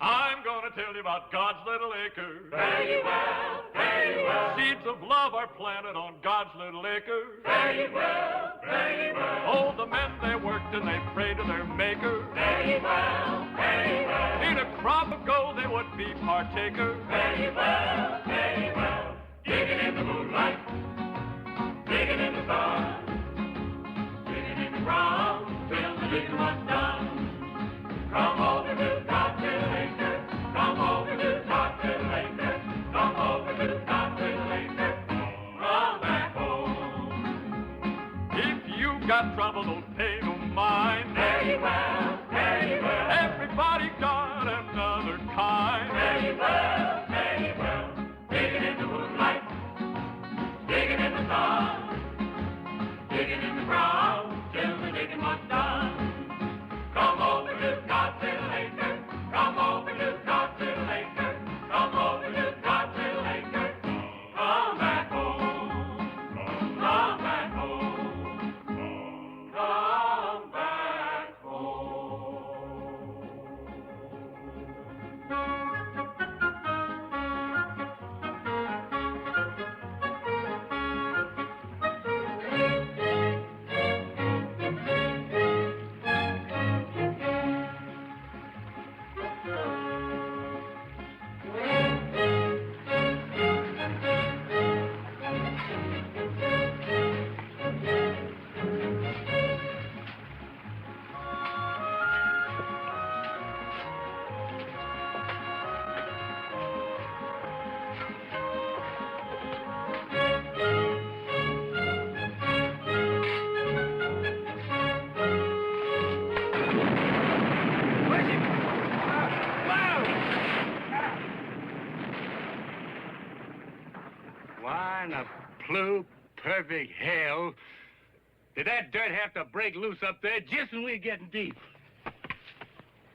I'm gonna tell you about God's little acre. Fare ye well, fare ye well. Seeds of love are planted on God's little acre. Fare ye well, fare ye well. Oh, the men, they worked and they prayed to their maker. Fare ye well, fare ye well. In a crop of gold they would be partaker. Fare ye well, fare ye well. Digging in the moonlight, digging in the stars, digging in the ground till the digging was done. Come over to God's little acre. Come over to God's little acre. Come over to God's little acre. Come back home. If you got trouble, don't pay no mind. Fare ye well, fare ye well. Everybody got another kind. Fare ye well, fare ye well. Digging in the moonlight, digging in the stars, digging in the ground till the digging was done. Come over to God's little acre. Come over to God's little acre. Come over to God's little acre. Come back home. Come back home. Come back home. Why in the blue perfect hell did that dirt have to break loose up there just when we were getting deep?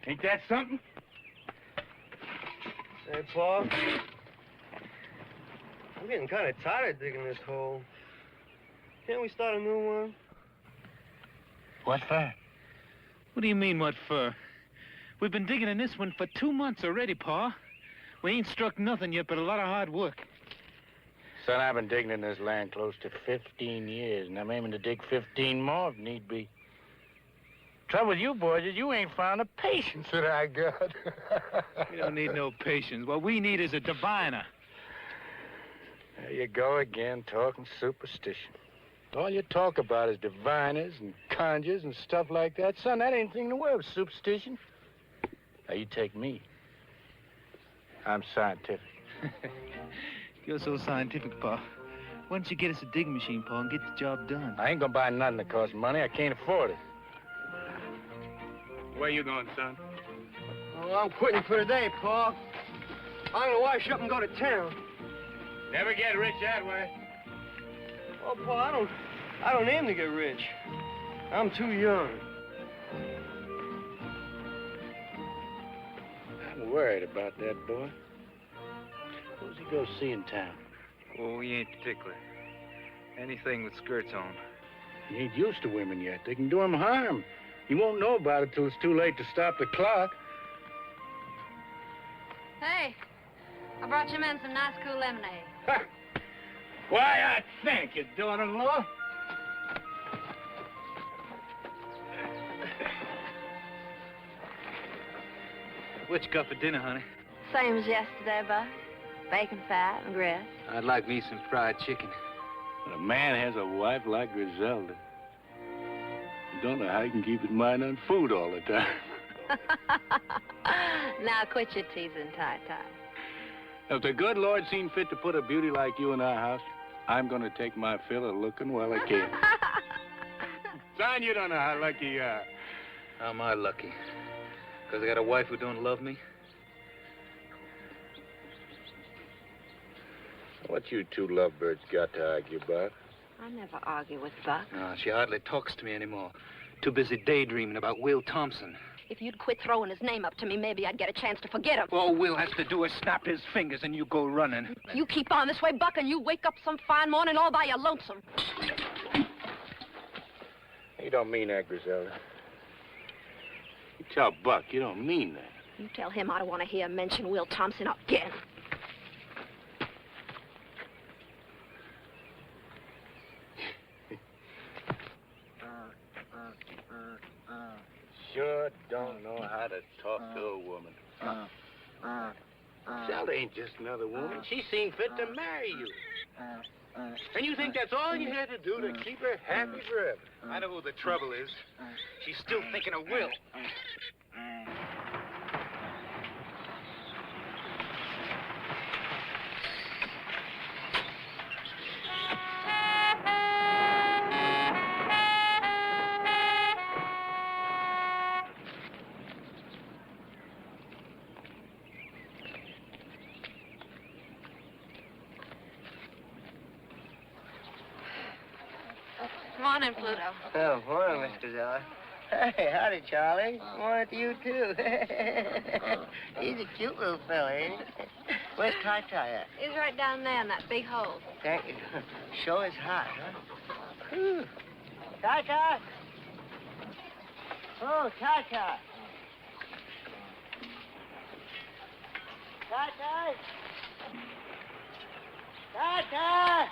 Ain't that something? Hey, Paul. I'm getting kind of tired of digging this hole. Can't we start a new one? What for? What do you mean, what for? We've been digging in this one for 2 months already, Pa. We ain't struck nothing yet, but a lot of hard work. Son, I've been digging in this land close to 15 years, and I'm aiming to dig 15 more if need be. Trouble with you boys is you ain't found the patience that I got. We don't need no patience. What we need is a diviner. There you go again, talking superstition. All you talk about is diviners and conjures and stuff like that. Son, that ain't anything to worry with superstition. Now, you take me. I'm scientific. You're so scientific, Pa. Why don't you get us a digging machine, Pa, and get the job done? I ain't gonna buy nothing that costs money. I can't afford it. Where you going, son? Oh, I'm quitting for today, Paul. I'm gonna wash up and go to town. Never get rich that way. Oh, Paul, I don't aim to get rich. I'm too young. I'm worried about that boy. Who's he go see in town? Oh, he ain't particular. Anything with skirts on. He ain't used to women yet. They can do him harm. He won't know about it till it's too late to stop the clock. Hey, I brought you men some nice cool lemonade. Ha! Why, I thank you, daughter-in-law. What you got for dinner, honey? Same as yesterday, Buck. Bacon fat and grits. I'd like me some fried chicken. When a man has a wife like Griselda, you don't know how he can keep his mind on food all the time. Now quit your teasing, Ty-Ty. If the good Lord seen fit to put a beauty like you in our house, I'm going to take my fill of looking while I can. Son, you don't know how lucky you are. How am I lucky? Because I got a wife who don't love me? What you two lovebirds got to argue about? I never argue with Buck. No, she hardly talks to me anymore. Too busy daydreaming about Will Thompson. If you'd quit throwing his name up to me, maybe I'd get a chance to forget him. All Will has to do is snap his fingers and you go running. You keep on this way, Buck, and you wake up some fine morning all by your lonesome. You don't mean that, Griselda. You tell Buck you don't mean that. You tell him I don't want to hear him mention Will Thompson again. Sure don't know how to talk to a woman. Zelda ain't just another woman. She seen fit to marry you. And you think that's all you had to do to keep her happy forever? I know who the trouble is. She's still thinking of Will. Morning, Pluto. Oh, morning, Mr. Zeller. Hey, howdy, Charlie. Morning to you, too. He's a cute little fella, ain't he? Where's Ty-Ty at? He's right down there in that big hole. Thank you. Show is hot, huh? Whew. Ty-Ty! Oh, Ty-Ty! Ty-Ty! Ty-Ty!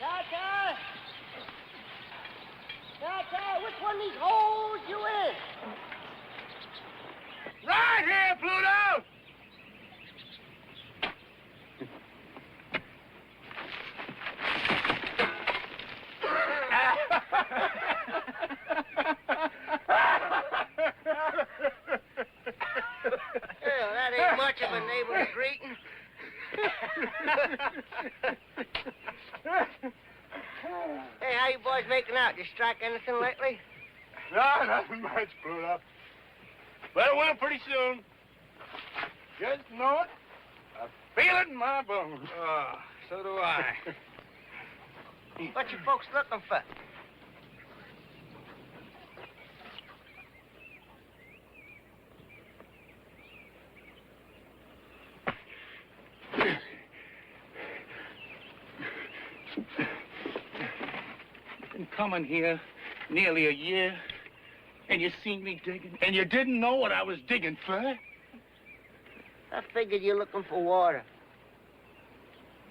Ty-Ty! Ty-Ty, which one of these holes you in? Right here, Pluto! Well, that ain't much of a neighbor's greeting. Hey, how you boys making out? You strike anything lately? No, nothing much, Pluto. But it will pretty soon. Just know it. I feel it in my bones. Oh, so do I. What you folks looking for? Been coming here nearly a year, and you seen me digging, and you didn't know what I was digging for. I figured you're looking for water.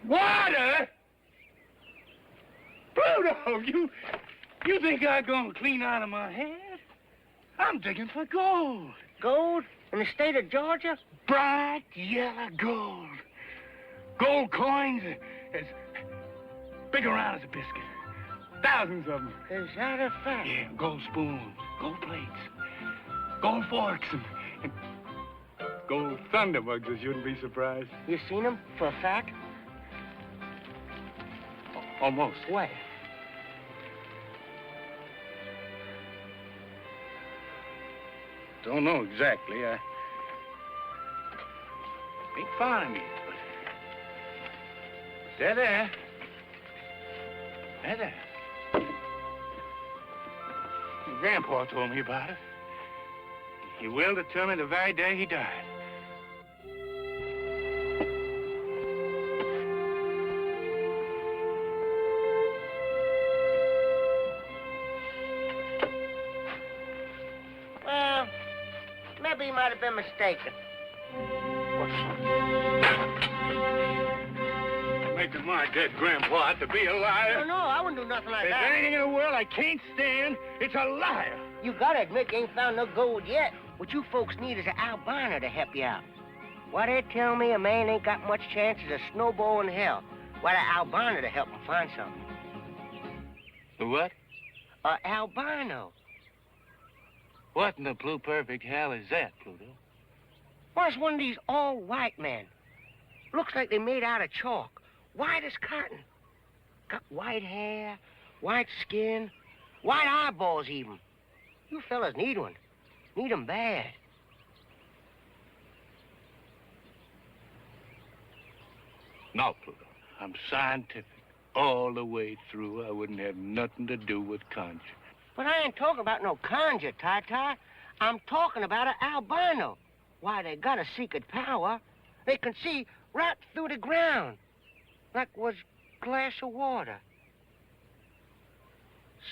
Water? Pluto, you think I'm gonna clean out of my head? I'm digging for gold. Gold? In the state of Georgia? Bright yellow gold. Gold coins as big around as a biscuit. Thousands of them. Is that a fact? Yeah, gold spoons, gold plates, gold forks, and gold thunderbugs, I shouldn't be surprised. You seen them for a fact? Almost. Where? Don't know exactly. I ain't found them yet, but they're there. They're there. Grandpa told me about it. He willed it to me the very day he died. Well, maybe he might have been mistaken. Making my dead grandpa out to be a liar. No, I wouldn't do nothing like There's that. anything in the world I can't stand. It's a liar. You gotta admit you ain't found no gold yet. What you folks need is an albino to help you out. Why, they tell me a man ain't got much chance as a snowball in hell. Why, an albino to help him find something. The what? An albino. What in the blue-perfect hell is that, Pluto? Why, it's one of these all-white men. Looks like they made out of chalk. White as cotton. Got white hair, white skin, white eyeballs even. You fellas need one. Need 'em bad. No, Pluto. I'm scientific all the way through. I wouldn't have nothing to do with conjure. But I ain't talking about no conjure, Ty-Ty. I'm talking about an albino. Why, they got a secret power. They can see right through the ground. Like was glass of water.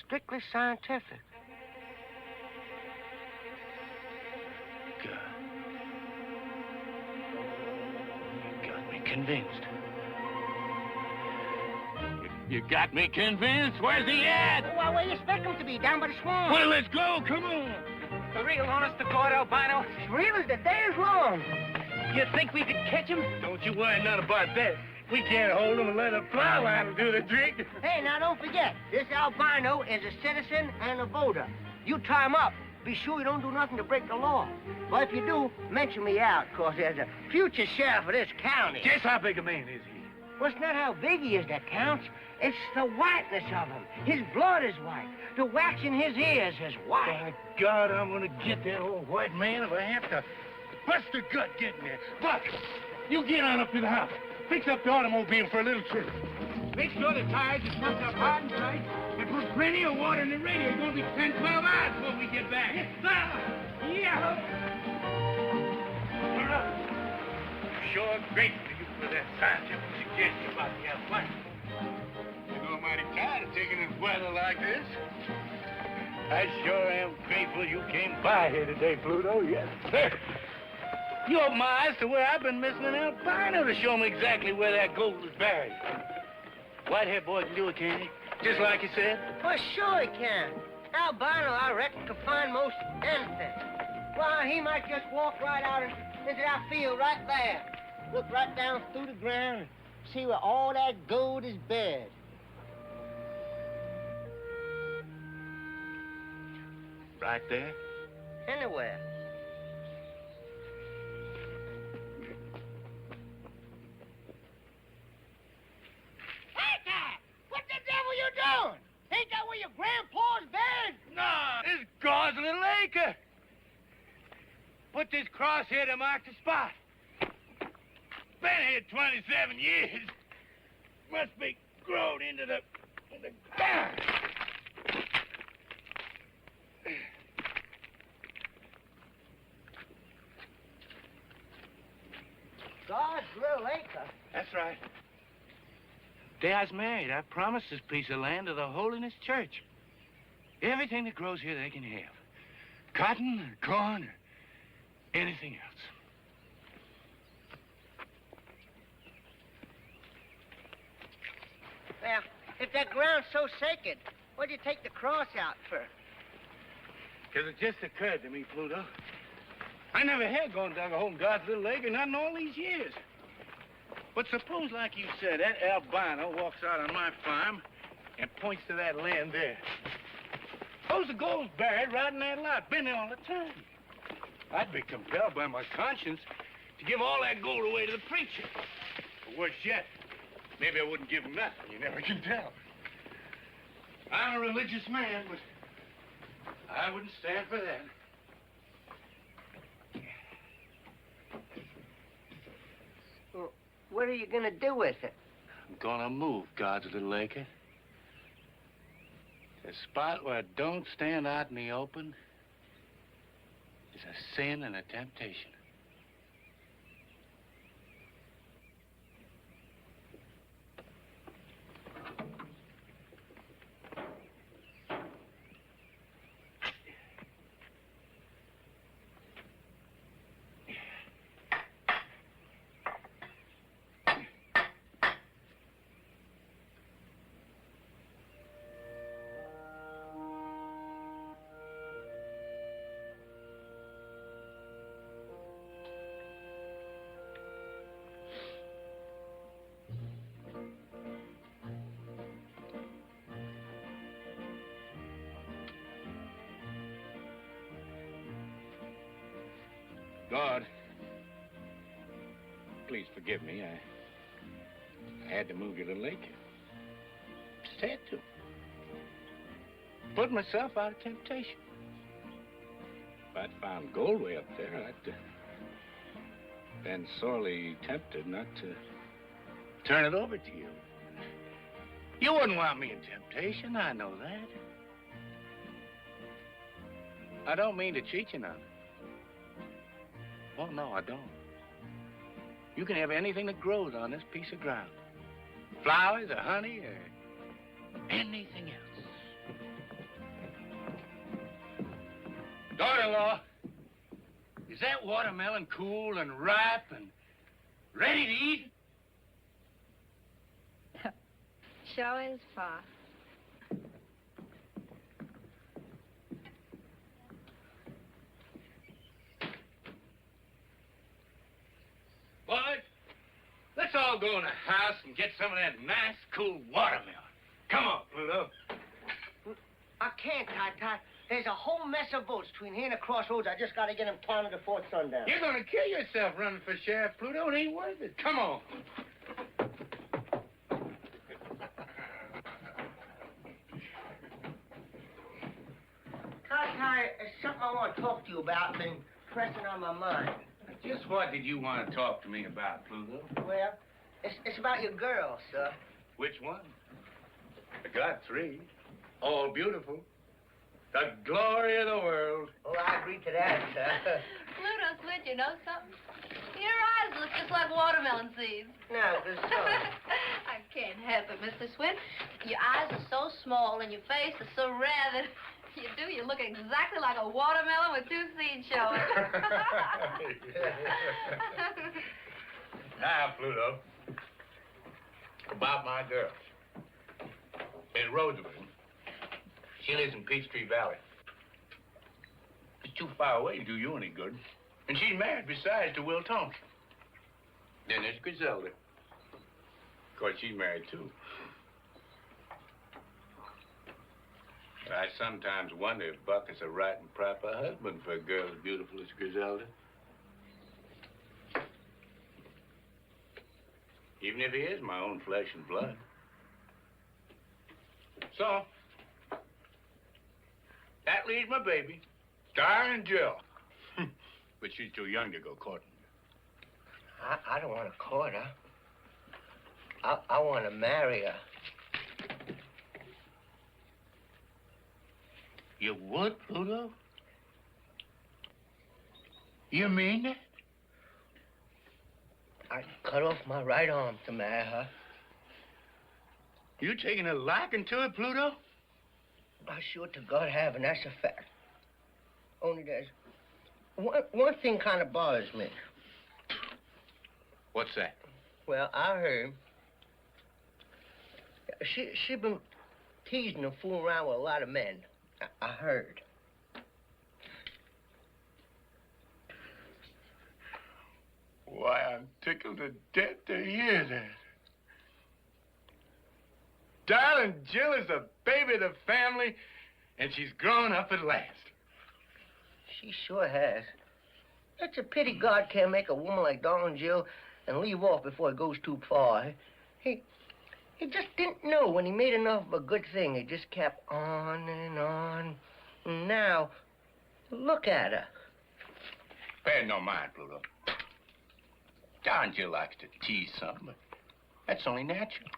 Strictly scientific. convinced. You got me convinced? Where's he at? Well, where you expect him to be? Down by the swamp. Well, let's go. Come on. The real honest to God, albino. As real as the day is long. You think we could catch him? Don't you worry none about that. We can't hold him and let a fly line do the trick. Hey, now don't forget, this albino is a citizen and a voter. You tie him up. Be sure you don't do nothing to break the law. Well, if you do, mention me out, 'cause there's a future sheriff of this county. Just how big a man is he? Well, it's not how big he is that counts. It's the whiteness of him. His blood is white. The wax in his ears is white. By God, I'm gonna get that old white man if I have to bust a gut getting there. Buck, you get on up to the house. Fix up the automobile for a little trip. Make sure the tires are stuck up hard and tight, and put plenty of water in the radio. It's gonna be 10, 12 hours before we get back. Yes, sir. Yeah. Sure grateful to you for that scientific suggestion about the albino. You know, I'm mighty tired of taking this weather like this. I sure am grateful you came by here today, Pluto. Yes, sir. You opened my eyes to where I've been missing an albino to show me exactly where that gold is buried. Whitehead boy can do it, can't he? Just like you said? Well, sure he can. Albino, I reckon, can find most anything. Well, he might just walk right out into that field right there. Look right down through the ground and see where all that gold is buried. Right there? Anywhere. Acre! What the devil you doing? Ain't that where your grandpa's buried? No, this is God's little acre. Put this crosshair to mark the spot. Been here 27 years. Must be grown into the ground. God's little acre. That's right. Day I was married, I promised this piece of land to the Holiness Church. Everything that grows here they can have. Cotton, or corn, or anything else. Well, if that ground's so sacred, what'd you take the cross out for? Because it just occurred to me, Pluto. I never had gone dug a hole in God's little acre, not in all these years. But suppose, like you said, that albino walks out on my farm and points to that land there. Suppose the gold's buried right in that lot. Been there all the time. I'd be compelled by my conscience to give all that gold away to the preacher. Or worse yet, maybe I wouldn't give him nothing. You never can tell. I'm a religious man, but I wouldn't stand for that. Well, what are you gonna do with it? I'm gonna move God's little acre. A spot where it don't stand out in the open is a sin and a temptation. God, please forgive me. I had to move your little acre. Just had to. Put myself out of temptation. If I'd found gold way up there, I'd been sorely tempted not to turn it over to you. You wouldn't want me in temptation, I know that. I don't mean to cheat you now. Oh, no, I don't. You can have anything that grows on this piece of ground. Flowers or honey or anything else. Daughter-in-law, is that watermelon cool and ripe and ready to eat? sure is, Pa. Boys, let's all go in the house and get some of that nice, cool watermelon. Come on, Pluto. I can't, Ty. There's a whole mess of votes between here and the crossroads. I just got to get them counted before sundown. You're going to kill yourself running for sheriff, Pluto. It ain't worth it. Come on. Ty, there's something I want to talk to you about. Been pressing on my mind. Just what did you want to talk to me about, Pluto? Well, it's about your girl, sir. Which one? I got 3. All beautiful. The glory of the world. Oh, I agree to that, sir. Pluto Switch, you know something? Your eyes look just like watermelon seeds. No, this so. I can't help it, Mr. Swin. Your eyes are so small and your face is so rare that you look exactly like a watermelon with 2 seeds showing. Now, Pluto, about my girl. In Roosevelt. She lives in Peachtree Valley. It's too far away to do you any good. And she's married, besides, to Will Thompson. Then there's Griselda. Of course, she's married, too. I sometimes wonder if Buck is a right and proper husband for a girl as beautiful as Griselda. Even if he is my own flesh and blood. So, that leaves my baby, darling Jill. But she's too young to go courting. I don't want to court her. I want to marry her. You would, Pluto? You mean that? I'd cut off my right arm to marry her. You taking a liking to it, Pluto? I sure to God have, and that's a fact. Only there's one thing kind of bothers me. What's that? Well, I heard she been teasing and fooling around with a lot of men. I heard. Why, I'm tickled to death to hear that. Darling Jill is the baby of the family, and she's grown up at last. She sure has. It's a pity God can't make a woman like Darling Jill and leave off before it goes too far. He just didn't know when he made enough of a good thing. He just kept on and on. And now, look at her. Pay no mind, Pluto. Darling Jill likes to tease something, but that's only natural.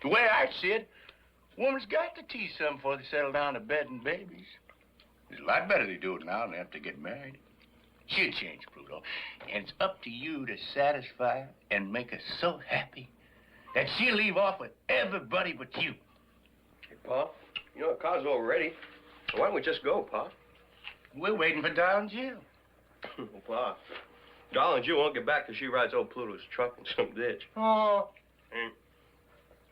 The way I see it, woman's got to tease something before they settle down to bed and babies. It's a lot better they do it now than after they get married. She'll change, Pluto. And it's up to you to satisfy her and make her so happy that she'll leave off with everybody but you. Hey, Pa, you know the car's all ready. So why don't we just go, Pa? We're waiting for Darling Jill. Pa, Darling Jill won't get back till she rides old Pluto's truck in some ditch. Oh. And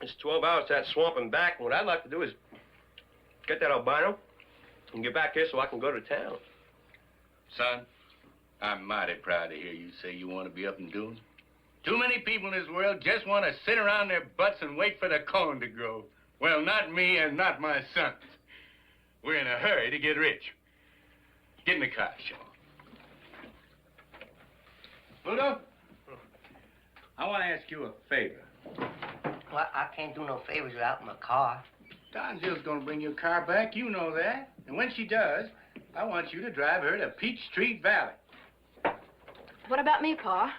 it's 12 hours to that swamp and back, and what I'd like to do is get that albino and get back here so I can go to town. Son, I'm mighty proud to hear you say you want to be up and doing. Too many people in this world just want to sit around their butts and wait for the corn to grow. Well, not me and not my sons. We're in a hurry to get rich. Get in the car, Sean. Pluto, I want to ask you a favor. Well, I can't do no favors without my car. Don Jill's going to bring your car back. You know that. And when she does, I want you to drive her to Peachtree Valley. What about me, Pa?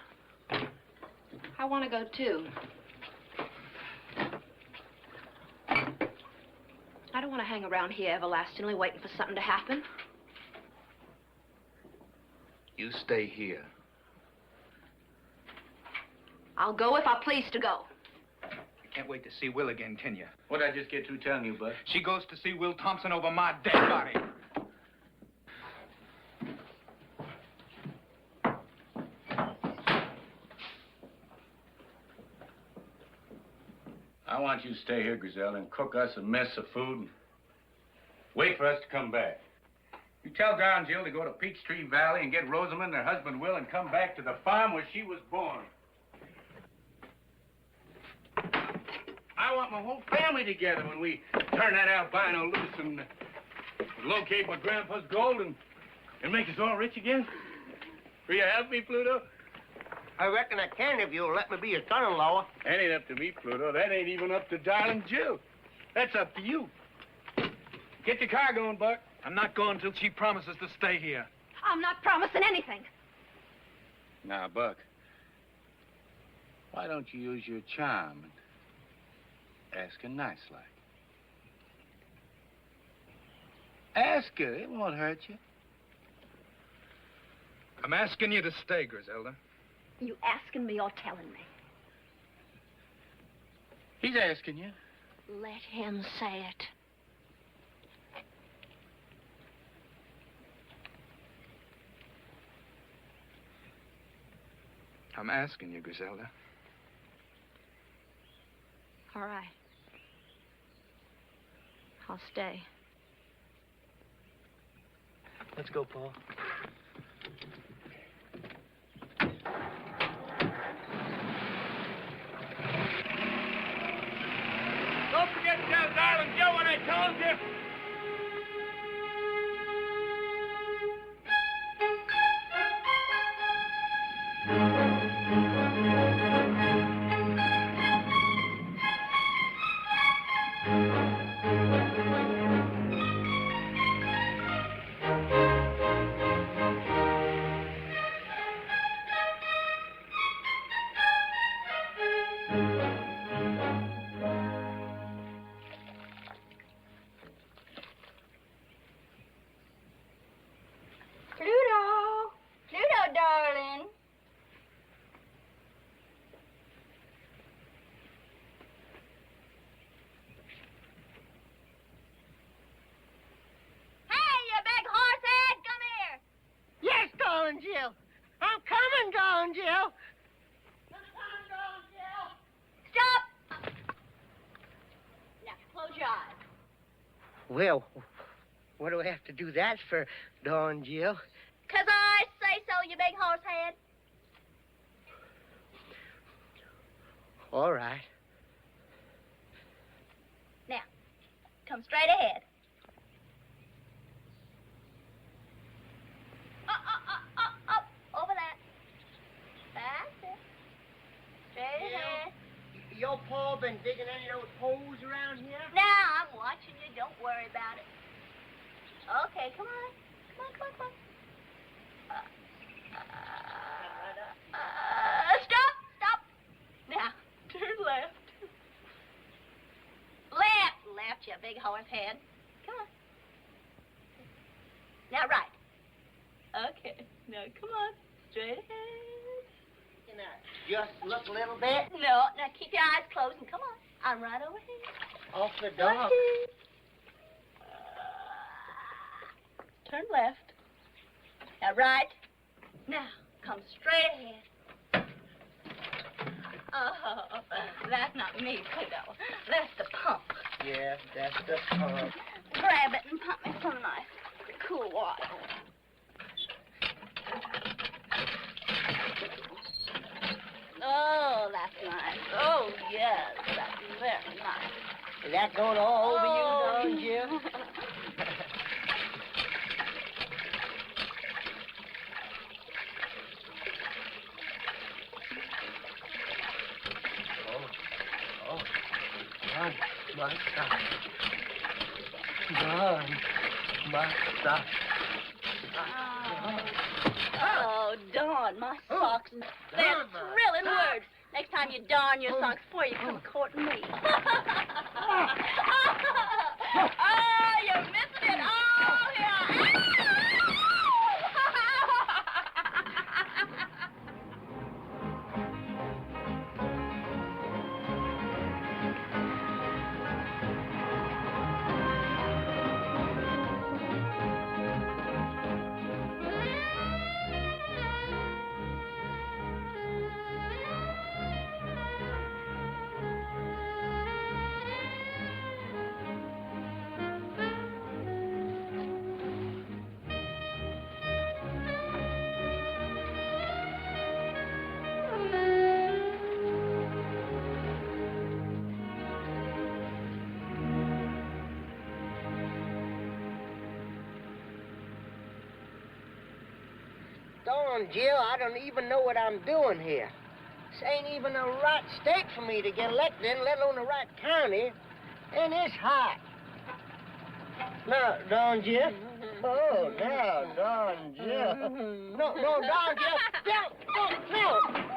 I want to go, too. I don't want to hang around here everlastingly waiting for something to happen. You stay here. I'll go if I please to go. You can't wait to see Will again, can you? What'd I just get through telling you, Bud? She goes to see Will Thompson over my dead body. I want want you to stay here, Griselda, and cook us a mess of food and wait for us to come back. You tell Darn Jill to go to Peachtree Valley and get Rosamond and her husband Will and come back to the farm where she was born. I want my whole family together when we turn that albino loose and locate my grandpa's gold and make us all rich again. Will you help me, Pluto? I reckon I can if you'll let me be your son-in-law. That ain't up to me, Pluto. That ain't even up to darling Jill. That's up to you. Get your car going, Buck. I'm not going till she promises to stay here. I'm not promising anything. Now, Buck, why don't you use your charm and ask her nice-like? Ask her. It won't hurt you. I'm asking you to stay, Griselda. You asking me or telling me? He's asking you. Let him say it. I'm asking you, Griselda. All right. I'll stay. Let's go, Paul. Don't forget to tell darling Joe what I told you. Pluto, darling. Hey, you big horse head, come here. Yes, darling Jill. I'm coming, darling Jill. Stop. Now, close your eyes. Well, what do I have to do that for, darling Jill? 'Cause I say so, you big horse head. All right. Now, come straight ahead. Up, over that. That's it. Straight ahead. Your pa been digging any of those holes around here? Now, I'm watching you. Don't worry about it. Okay, come on. Come on. Stop. Now, turn left. Left, you big horse head. Come on. Now, right. Okay. Now, come on. Straight ahead. Just look a little bit. No, now keep your eyes closed and come on. I'm right over here. Off the door. Turn left. Now, right. Now, come straight ahead. Oh, that's not me, Pluto. That's the pump. Yeah, that's the pump. Grab it and pump me some nice, cool water. Oh, that's nice. Oh, yes, that's very nice. Is that going all over you, darling Jill? Oh, darn, my socks. They're thrilling words. Next time you darn your socks before you come courting me. Oh, you're missing it all here. Darn, Jill, I don't even know what I'm doing here. This ain't even the right state for me to get elected in, let alone the right county. And it's hot. No, darn, Jill. Oh, no, darn, Jill. No, darn, Jill.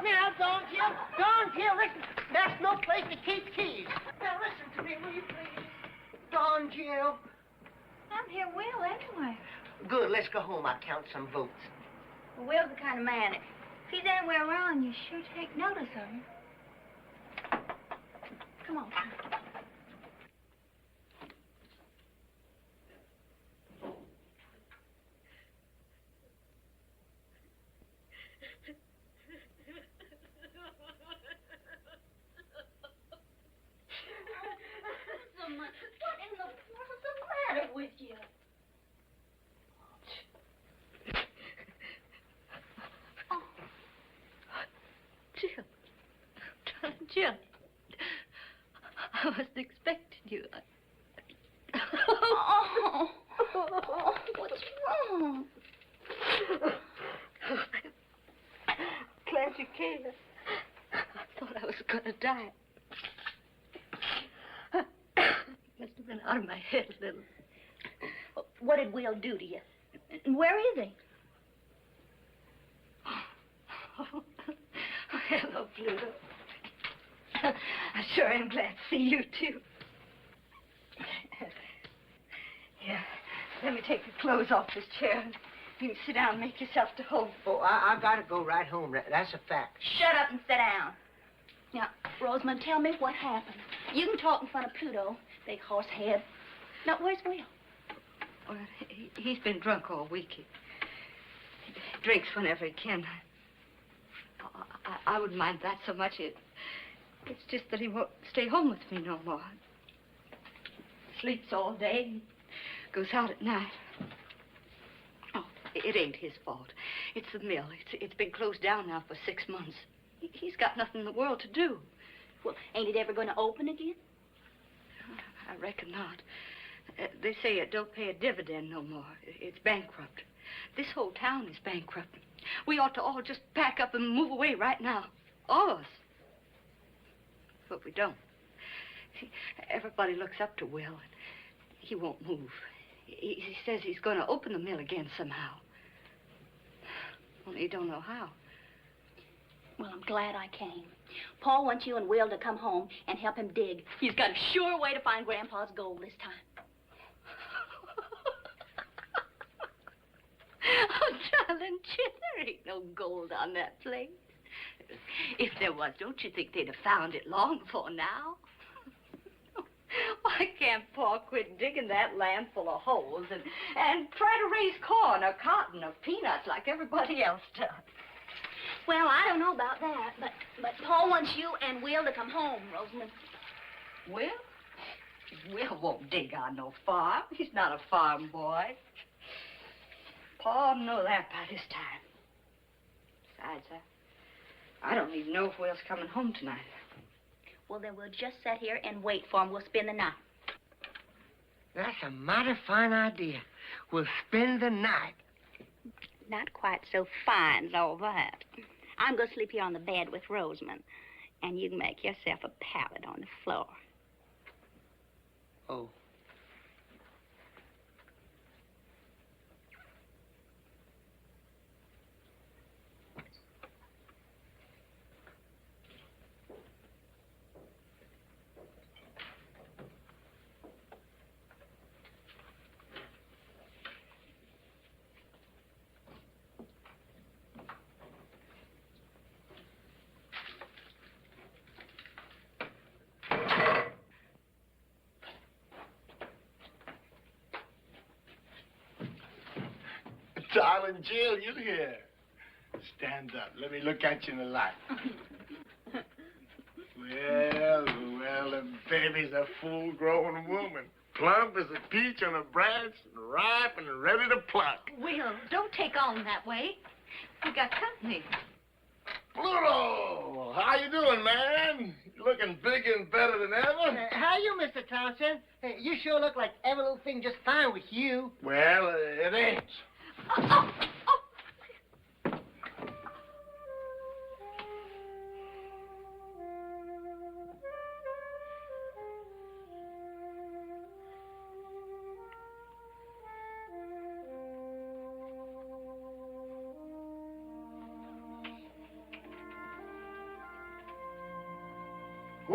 Now, darn, Jill. Darn, Jill, listen. That's no place to keep keys. Now, listen to me, will you please? Darn, Jill. I'm here, Will, anyway. Good, let's go home. I'll count some votes. Well, Will's the kind of man, if he's anywhere around, you sure take notice of him. Come on, son. What in the world's the matter with you? Oh. Jill. Jill. I wasn't expecting you. Oh. What's wrong? Glad you came. I thought I was going to die. Must have been out of my head a little. What did Will do to you? And where is he? Oh, hello, Pluto. I sure am glad to see you, too. Here, let me take your clothes off this chair. And you can sit down and make yourself to home. Oh, I gotta go right home. That's a fact. Shut up and sit down. Now, Rosamond, tell me what happened. You can talk in front of Pluto, big horse head. Now, where's Will? Well, he's been drunk all week. He drinks whenever he can. I wouldn't mind that so much. It's just that he won't stay home with me no more. Sleeps all day, goes out at night. Oh, it ain't his fault. It's the mill. It's been closed down now for 6 months. He's got nothing in the world to do. Well, ain't it ever going to open again? I reckon not. They say it don't pay a dividend no more. It's bankrupt. This whole town is bankrupt. We ought to all just pack up and move away right now. All of us. But we don't. Everybody looks up to Will. He won't move. He says he's going to open the mill again somehow. Only he don't know how. Well, I'm glad I came. Paul wants you and Will to come home and help him dig. He's got a sure way to find Grandpa's gold this time. Oh, darling, Chip, there ain't no gold on that place. If there was, don't you think they'd have found it long before now? Why can't Paul quit digging that land full of holes and try to raise corn or cotton or peanuts like everybody else does? Well, I don't know about that, but Paul wants you and Will to come home, Rosamond. Will? Will won't dig on no farm. He's not a farm boy. Paul know that by this time. Besides, I don't even know if Will's coming home tonight. Well, then we'll just sit here and wait for him. We'll spend the night. That's a mighty fine idea. We'll spend the night. Not quite so fine as all that. I'm going to sleep here on the bed with Rosamond, and you can make yourself a pallet on the floor. Oh. Darling Jill, you here. Stand up. Let me look at you in the light. Well, the baby's a full-grown woman. Plump as a peach on a branch, and ripe and ready to pluck. Will, don't take on that way. We got company. Pluto! How you doing, man? You looking bigger and better than ever? How you, Mr. Townsend? You sure look like every little thing just fine with you. Well, it ain't.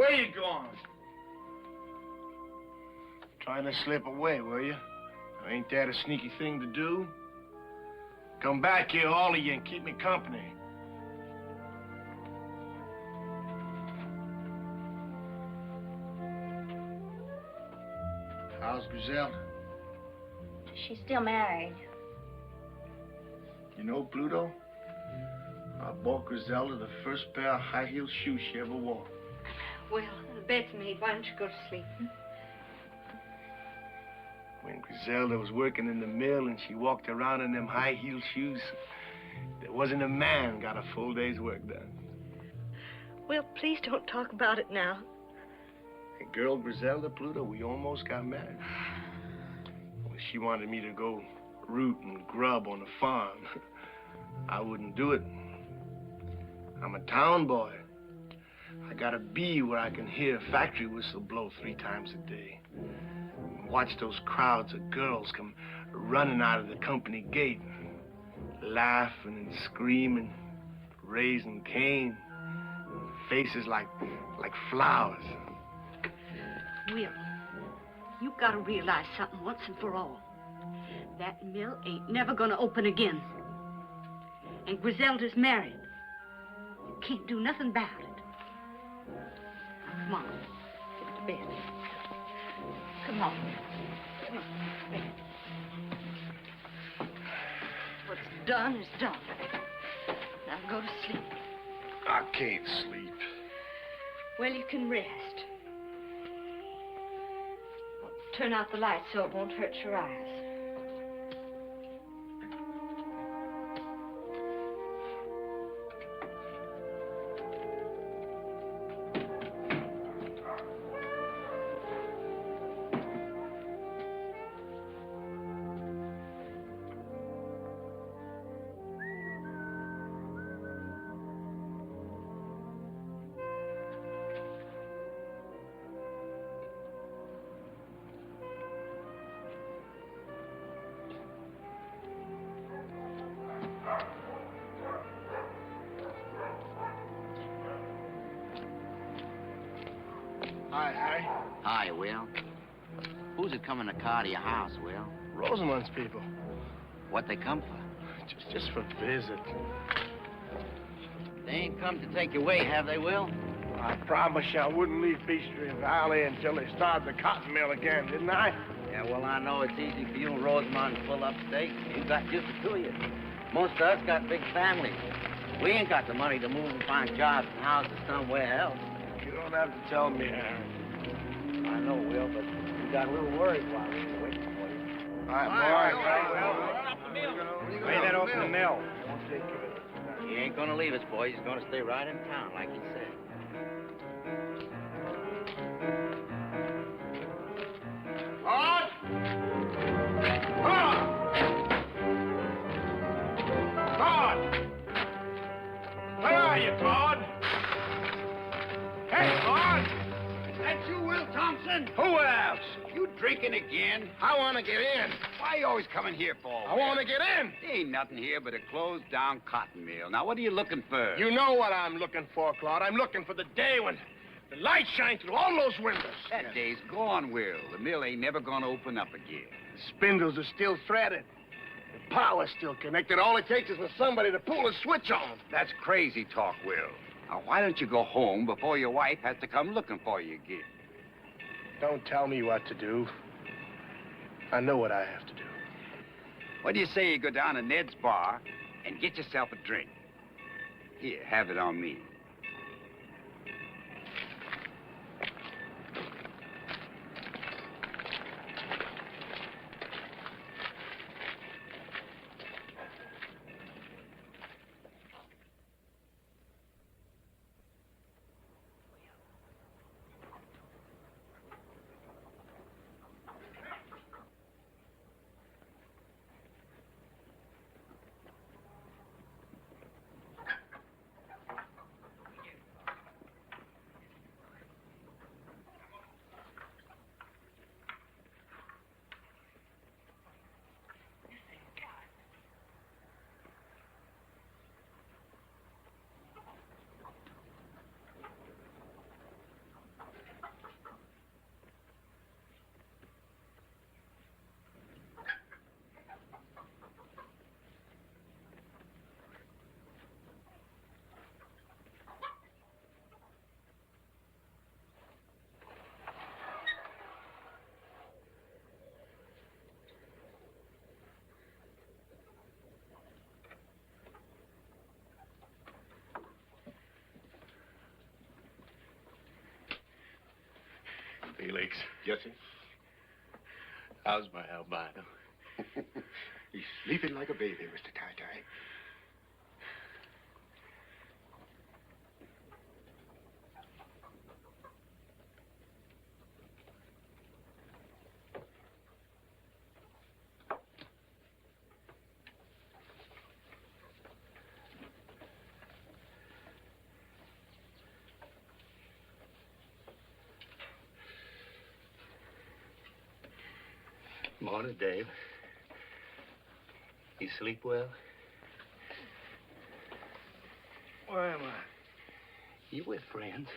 Where you going? Trying to slip away, were you? Ain't that a sneaky thing to do? Come back here, all of you, and keep me company. How's Griselda? She's still married. You know, Pluto, I bought Griselda the first pair of high-heel shoes she ever wore. Well, the bed's made. Why don't you go to sleep? When Griselda was working in the mill and she walked around in them high-heel shoes, there wasn't a man got a full day's work done. Well, please don't talk about it now. The girl Griselda, Pluto, we almost got married. Well, she wanted me to go root and grub on a farm. I wouldn't do it. I'm a town boy. I gotta be where I can hear a factory whistle blow 3 times a day. Watch those crowds of girls come running out of the company gate, laughing and screaming, raising Cain, faces like flowers. Will, you gotta realize something once and for all. That mill ain't never gonna open again. And Griselda's married. You can't do nothing about it. Now, come on. Get to bed. Come on. Come on. Bed. What's done is done. Now go to sleep. I can't sleep. Well, you can rest. Turn out the light so it won't hurt your eyes. Hi, Harry. Hi, Will. Who's it coming to car to your house, Will? Rosamund's people. What they come for? Just for visit. They ain't come to take you away, have they, Will? I promised you I wouldn't leave Beastry Valley until they started the cotton mill again, didn't I? Yeah, well, I know it's easy for you and Rosamond to pull up stakes. You got just the 2 of you. Most of us got big families. We ain't got the money to move and find jobs and houses somewhere else. You don't have to tell me, Harry. I know, Will, but we got a little worried while we were waiting for you. All right, boy. Lay that off in the mill. Won't take care of it. He ain't gonna leave us, boy. He's gonna stay right in town, like he said. Todd! Todd! Todd! Where are you, Todd? Hey, Todd! Is that you, Will Thompson? Who else? You drinking again? I want to get in. Why you always coming here for? I want to get in. There ain't nothing here but a closed-down cotton mill. Now, what are you looking for? You know what I'm looking for, Claude. I'm looking for the day when the light shines through all those windows. That day's gone, Will. The mill ain't never gonna open up again. The spindles are still threaded. The power's still connected. All it takes is for somebody to pull a switch on. That's crazy talk, Will. Now, why don't you go home before your wife has to come looking for you again? Don't tell me what to do. I know what I have to do. What do you say you go down to Ned's bar and get yourself a drink? Here, have it on me. Lakes. Yes, sir. How's my albino? He's sleeping like a baby, Mr. Ty-Ty. Morning, Dave. You sleep well? Where am I? You with friends?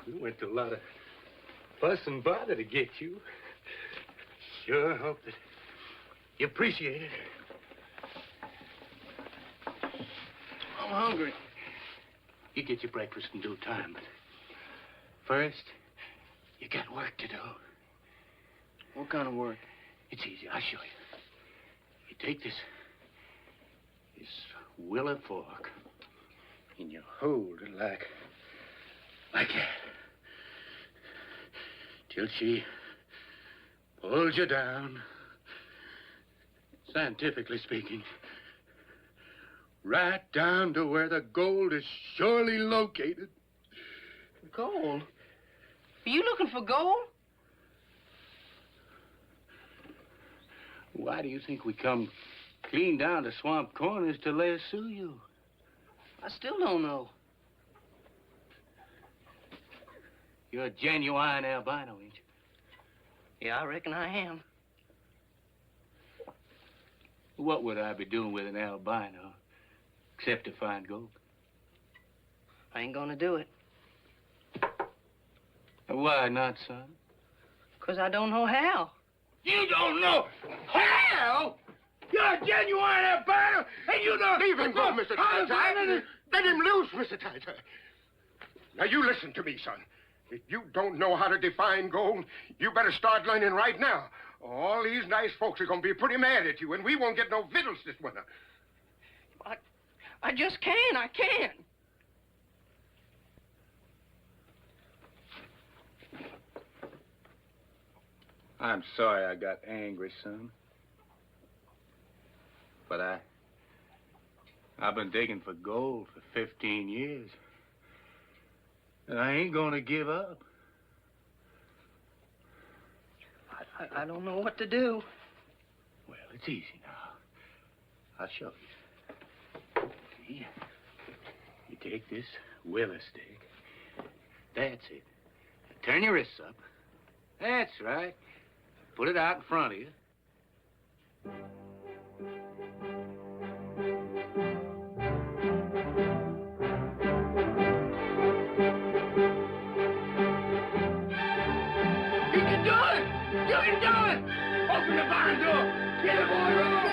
We went to a lot of fuss and bother to get you. Sure hope that you appreciate it. I'm hungry. You get your breakfast in due time, but first, you got work to do. What kind of work? It's easy. I'll show you. You take this willow fork, and you hold it like that, till she pulls you down. Scientifically speaking, right down to where the gold is surely located. Gold? Are you looking for gold? Why do you think we come clean down to Swamp Corners to lasso you? I still don't know. You're a genuine albino, ain't you? Yeah, I reckon I am. What would I be doing with an albino except to find gold? I ain't gonna do it. Why not, son? 'Cause I don't know how. You don't know how? You're a genuine albino, and you don't... Leave him go, Mr. how to find Ty-Ty. it. Let him loose, Mr. Ty-Ty. Now, you listen to me, son. If you don't know how to define gold, you better start learning right now. All these nice folks are going to be pretty mad at you, and we won't get no victuals this winter. I just can't. I can't. I'm sorry I got angry, son. But I've been digging for gold for 15 years. And I ain't gonna give up. I don't know what to do. Well, it's easy now. I'll show you. See? You take this willow stick. That's it. Turn your wrists up. That's right. Put it out in front of you. You can do it! You can do it! Open the barn door! Get it, boy, roll!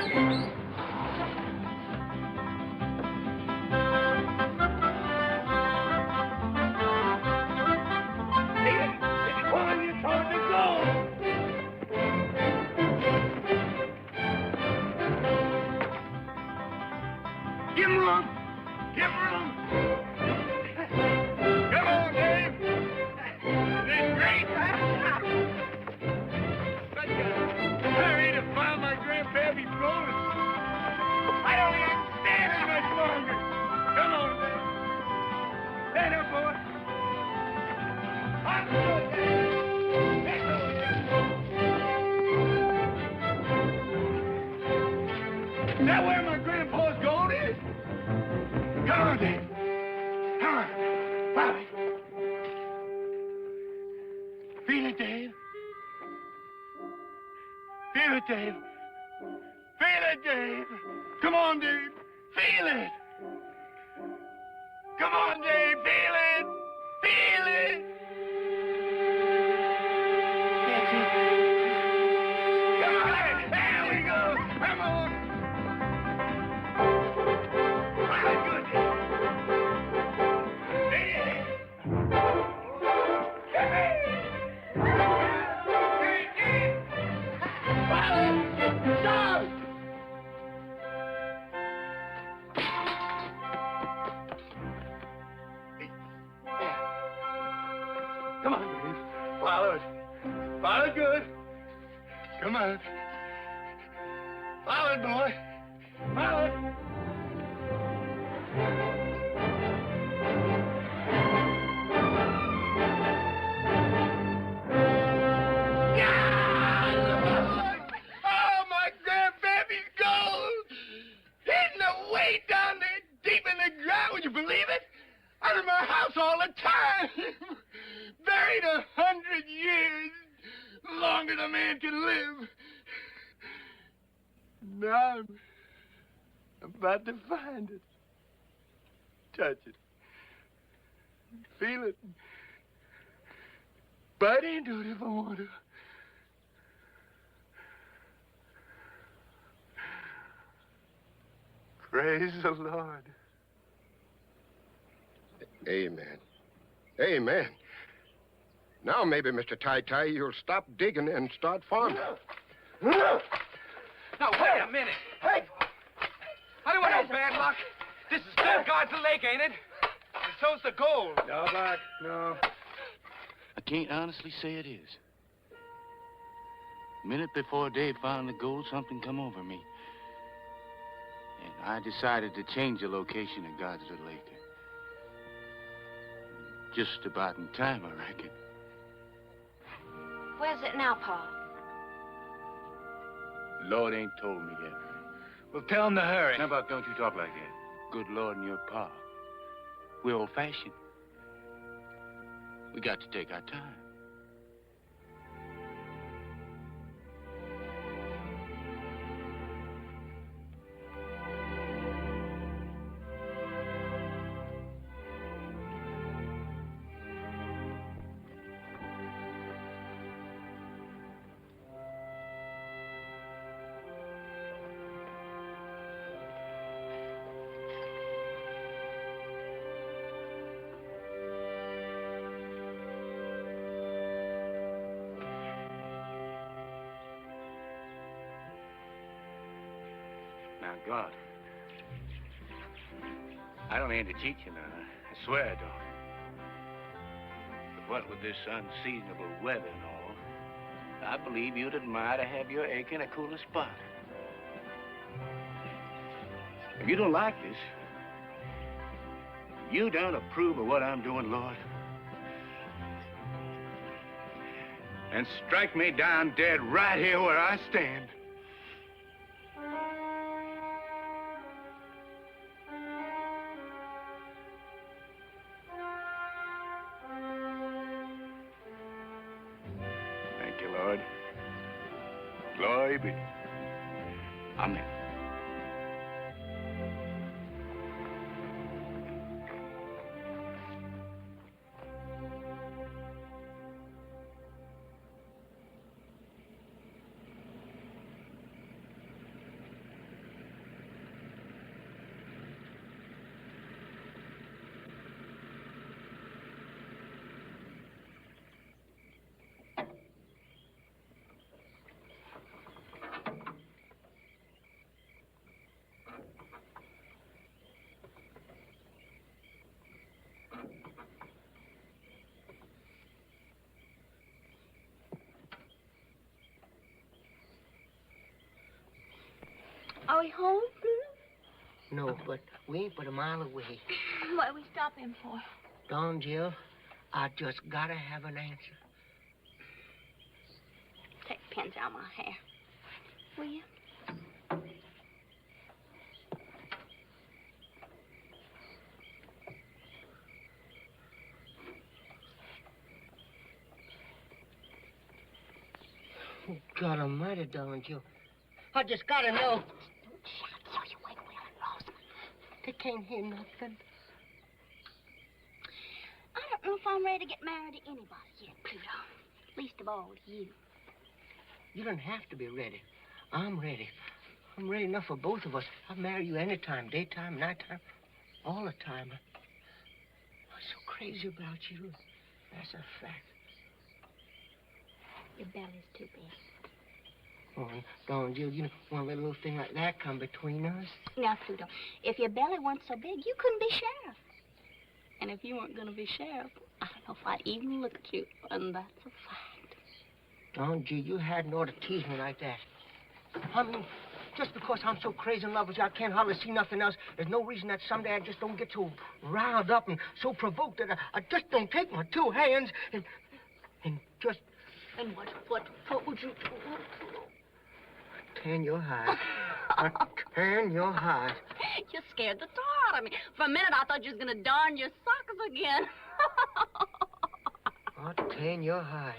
Give him room! Give him room! Come on, Dave! This great! Hurry to find my grandpappy's bonus! I don't even stand it much longer! Come on, Dave! Stand up, boy! I'm good, Dave! Stand up, Dave! Is that where my grandpa's gold is? Come on, Dave. Come on. Follow me. Feel it, Dave. Feel it, Dave. Feel it, Dave. Come on, Dave. Feel it. Come on, Dave. Feel it. Feel it. That's it. Come on. There we go. Come on. Come on. Follow it, boy. Follow it. Oh, my grandbaby's gold! Hidden away down there deep in the ground, would you believe it? Out of my house all the time. Buried 100 years. Longer than a man can live. Now I'm about to find it. Touch it. Feel it. Bite into it if I want to. Praise the Lord. Amen. Amen. Now maybe, Mr. Tai-Tai, you'll stop digging and start farming. Now, wait a minute. Hey! I don't want no bad luck. This is still God's lake, ain't it? And so's the gold. No, Buck, no. I can't honestly say it is. A minute before Dave found the gold, something come over me. And I decided to change the location of God's little acre. Just about in time, I reckon. Where's it now, Pa? Lord ain't told me yet. Well, tell him to hurry. How about don't you talk like that? Good Lord and your Pa. We're old-fashioned. We got to take our time. Now, God, I don't aim to cheat you now. I swear I don't. But what with this unseasonable weather and all, I believe you'd admire to have your acre in a cooler spot. If you don't like this, you don't approve of what I'm doing, Lord, and strike me down dead right here where I stand. Thank you, Lord. Glory be. Amen. Are we home? No, but we ain't but a mile away. What are we stopping for? Don, Jill, I just gotta have an answer. Take the pins out of my hair. Will you? Oh, God almighty, Don, Jill. I just gotta know. Shout so you wake Will and Rosa. They can't hear nothing. I don't know if I'm ready to get married to anybody yet, Pluto. Least of all to you. You don't have to be ready. I'm ready. I'm ready enough for both of us. I'll marry you anytime, daytime, nighttime, all the time. I'm so crazy about you. That's a fact. Your belly's too big. Oh, Don, Jill, you know, one little thing like that come between us. Now, Pluto, if your belly weren't so big, you couldn't be sheriff. And if you weren't going to be sheriff, I don't know if I'd even look at you. And that's a fact. Oh, gee, you hadn't ought to tease me like that. I mean, just because I'm so crazy in love with you, I can't hardly see nothing else. There's no reason that someday I just don't get so riled up and so provoked that I just don't take my two hands and just... And what would you do? Tan your hide. Tan your hide. You scared the tar out of me. For a minute, I thought you was gonna darn your socks again. I'll tan your hide.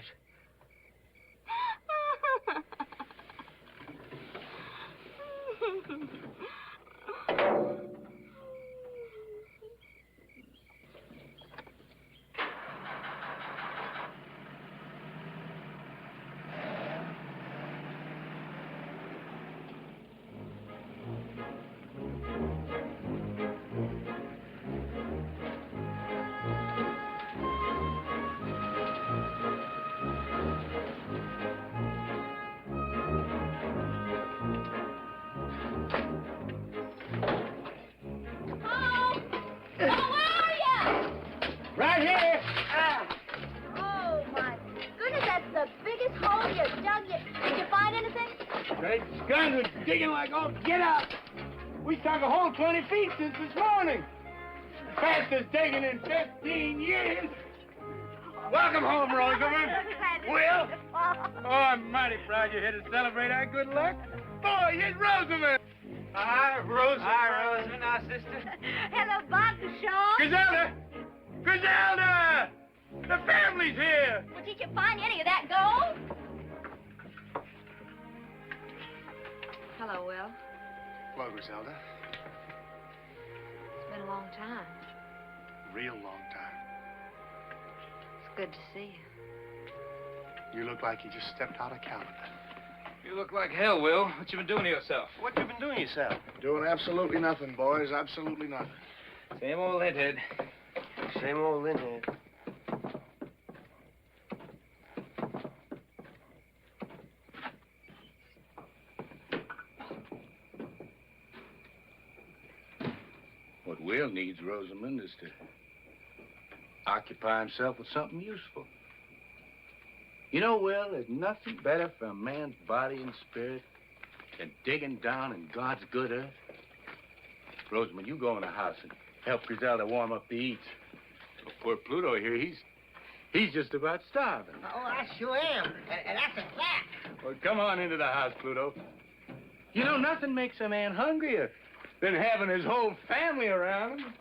Right here. Oh, my goodness, that's the biggest hole you dug yet. Did you find anything? Great guns are digging like all get out. We sunk a hole 20 feet since this morning. Fastest digging in 15 years. Welcome home, Rosamond. Will? Oh, I'm mighty proud you're here to celebrate our good luck. Boy, here's Rosamond. Hi, Rosamond. Hi, Rosamond, our sister. Hello, Bob and Sean. Griselda! Griselda! The family's here. Well, did you find any of that gold? Hello, Will. Hello, Griselda. It's been a long time. Real long time. It's good to see you. You look like you just stepped out of calendar. You look like hell, Will. What you been doing to yourself? What you been doing yourself? Doing absolutely nothing, boys. Absolutely nothing. Same old linthead. Same old linthead. What Will needs, Rosamond, is to occupy himself with something useful. You know, Will, there's nothing better for a man's body and spirit than digging down in God's good earth. Rosamond, you go in the house and help Griselda warm up the eats. Poor Pluto here, he's just about starving. Oh, I sure am. And that's a fact. Well, come on into the house, Pluto. You know, nothing makes a man hungrier than having his whole family around him.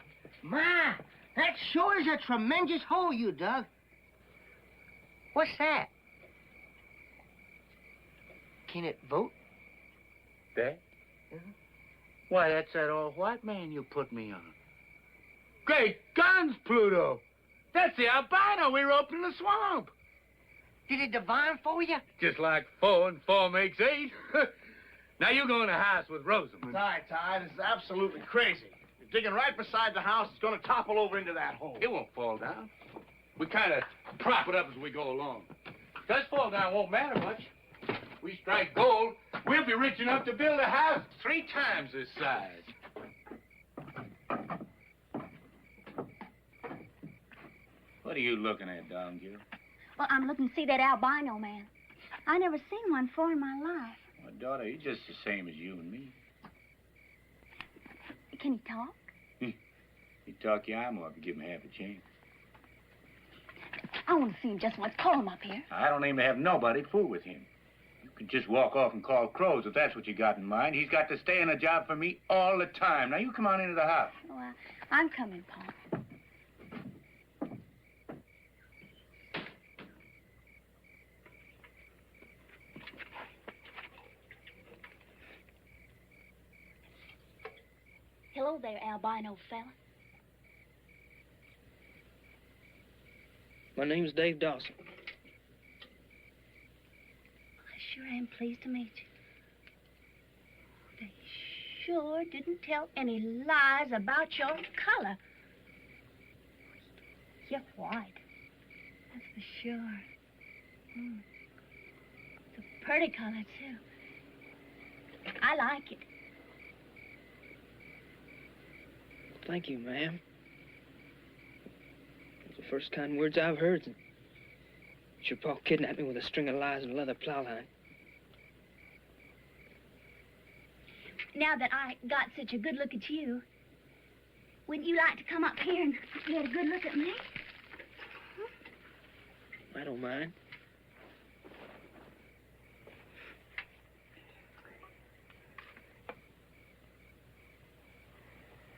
Ma, that sure is a tremendous hole you dug. What's that? Can it vote? That? Why, that's that old white man you put me on. Great guns, Pluto! That's the albino we roped in the swamp. Did it divine for you? Just like 4 and 4 makes 8. Now you go in the house with Rosamond. Ty, this is absolutely crazy. You're digging right beside the house. It's going to topple over into that hole. It won't fall down. We kind of prop it up as we go along. If it does fall down, it won't matter much. We strike gold, we'll be rich enough to build a house 3 times this size. What are you looking at, down here? Well, I'm looking to see that albino man. I never seen one before in my life. My daughter, he's just the same as you and me. Can he talk? He'd talk your arm off and give him half a chance. I want to see him just once. Call him up here. I don't aim to have nobody fool with him. You can just walk off and call crows if that's what you got in mind. He's got to stay in a job for me all the time. Now, you come on into the house. Well, I'm coming, Paul. Hello there, albino fella. My name's Dave Dawson. I sure am pleased to meet you. They sure didn't tell any lies about your color. You're white. That's for sure. It's a pretty color, too. I like it. Thank you, ma'am. Those are the first kind words I've heard. Your pa kidnapped me with a string of lies and a leather plow line. Now that I got such a good look at you, wouldn't you like to come up here and get a good look at me? I don't mind.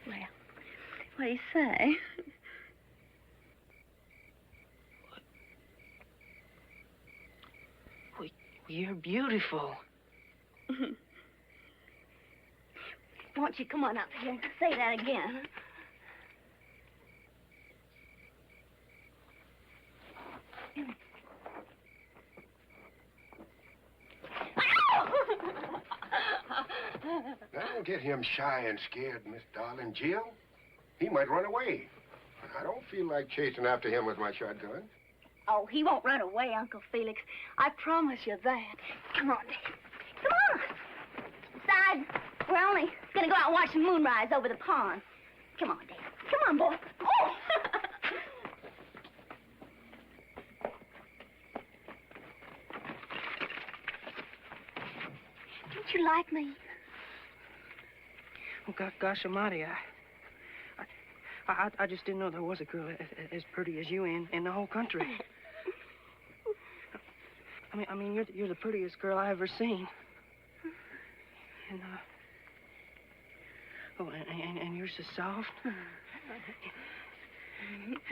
Well, what do you say? You're beautiful. Won't you come on up here and say that again? Don't get him shy and scared, Miss Darling Jill. He might run away. And I don't feel like chasing after him with my shotgun. Oh, he won't run away, Uncle Felix. I promise you that. Come on, Dad. Come on. Besides, we're only going to go out and watch the moonrise over the pond. Come on, Dad. Come on, boy. Oh! Don't you like me? Oh, gosh almighty, I just didn't know there was a girl as pretty as you in the whole country. I mean, you're the prettiest girl I ever seen. And and you're so soft.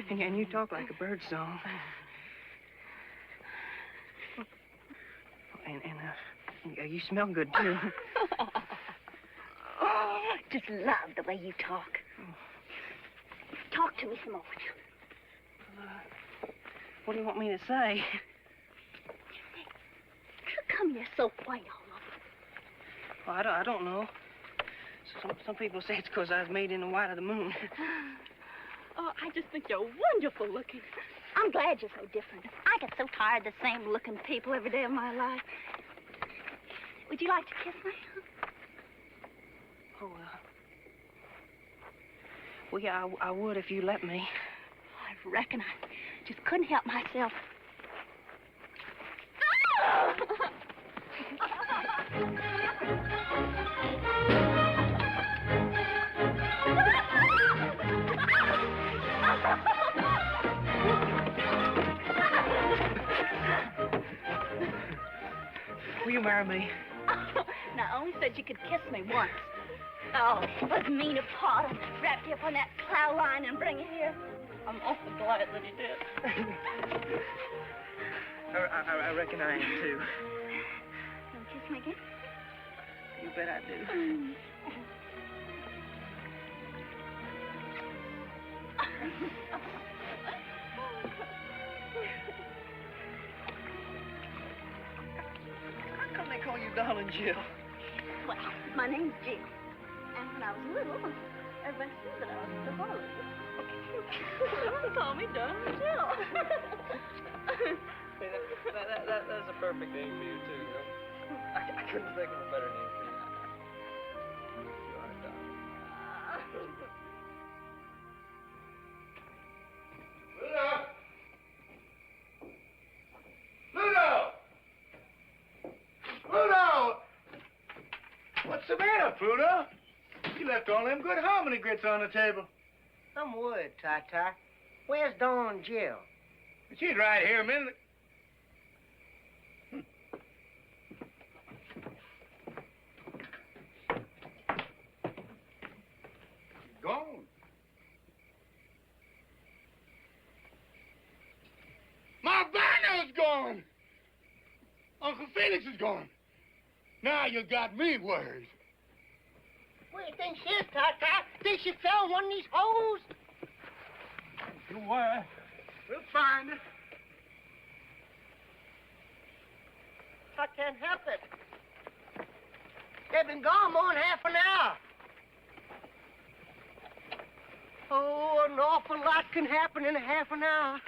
And you talk like a bird song. And you smell good too. Oh, I just love the way you talk. Talk to me some more. What do you want me to say? How come you're so white all over? Well, I don't know. Some people say it's because I was made in the white of the moon. Oh, I just think you're wonderful looking. I'm glad you're so different. I get so tired of the same looking people every day of my life. Would you like to kiss me? Oh, well, yeah, I would if you let me. I reckon I just couldn't help myself. Will you marry me? Now, I only said you could kiss me once. Oh, it was mean of Pa to wrap you up on that plow line and bring you here. I'm awful glad that he did. I reckon I am, too. You'll kiss me again? You bet I do. How come they call you Darling Jill? Well, my name's Jill. And when I was little, everybody said that I was the Harley. They call me Darling Jill. That's a perfect name for you, too, you know? I couldn't think of a better name for you. You are, darling. Pluto! Pluto! What's the matter, Pluto? You left all them good hominy grits on the table. Some wood, Ty-Ty. Where's Dawn Jill? She's right here a minute. Gone. My Barno's gone. Uncle Felix is gone. Now you got me worried. Where do you think she is, Ty-Ty? Think she fell in one of these holes? Don't worry. We'll find her. I can't help it. They've been gone more than half an hour. Oh, an awful lot can happen in a half an hour.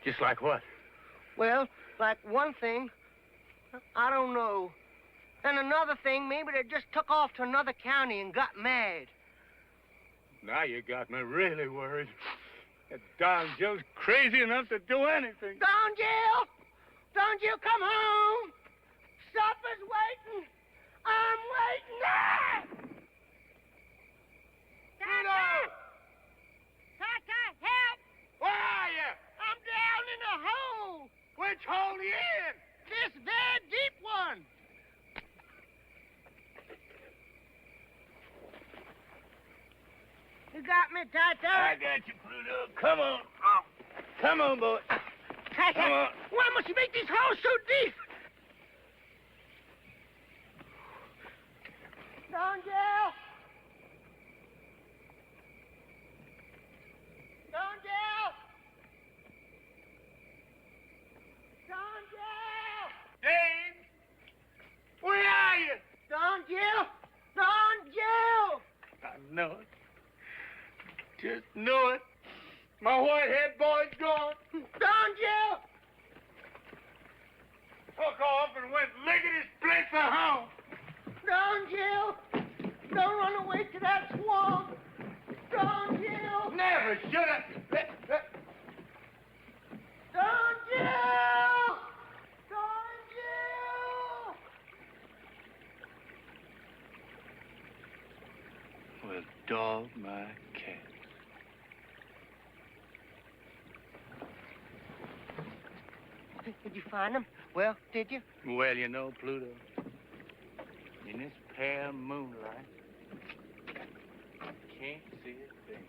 Just like what? Well, like one thing, I don't know. And another thing, maybe they just took off to another county and got mad. Now you got me really worried. That darn Jill's crazy enough to do anything. Don Jill! Don Jill, come home! Supper's waiting! I'm waiting! Ah! Tata! Tata, help! Where are you? I'm down in a hole! Which hole are you in? This very deep one! You got me, Tata? I got you, Pluto. Come on. Oh. Come on, boy. Tata, Come on. why must you make these holes so deep? Don Jill! Don Jill! Don Jill! Dave! Where are you? Don Jill! Don Jill! I know it. Just knew it. My white-head boy's gone. Don Jill! Took off and went lickety-split for home. Don Jill! Don't run away to that swamp! Don Jill! Never should have. Don Jill! Don Jill! Well, dog my cat. Did you find them? Well, did you? Well, you know, Pluto, in this pale moonlight, can't see a thing.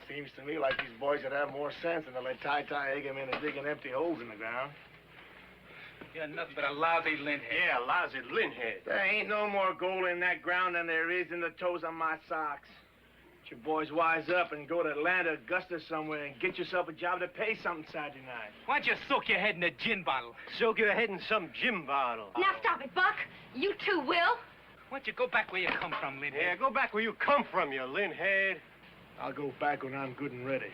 Seems to me like these boys would have more sense than to let Ty egg him into digging empty holes in the ground. You're nothing but a lousy lint head. Yeah, lousy linthead. There ain't no more gold in that ground than there is in the toes on my socks. Get your boys wise up and go to Atlanta, Augusta somewhere and get yourself a job to pay something Saturday night. Why don't you soak your head in a gin bottle? Soak your head in some gin bottle. Now stop it, Buck. You too, Will. Why don't you go back where you come from, lint head? Yeah, go back where you come from, you linthead. I'll go back when I'm good and ready.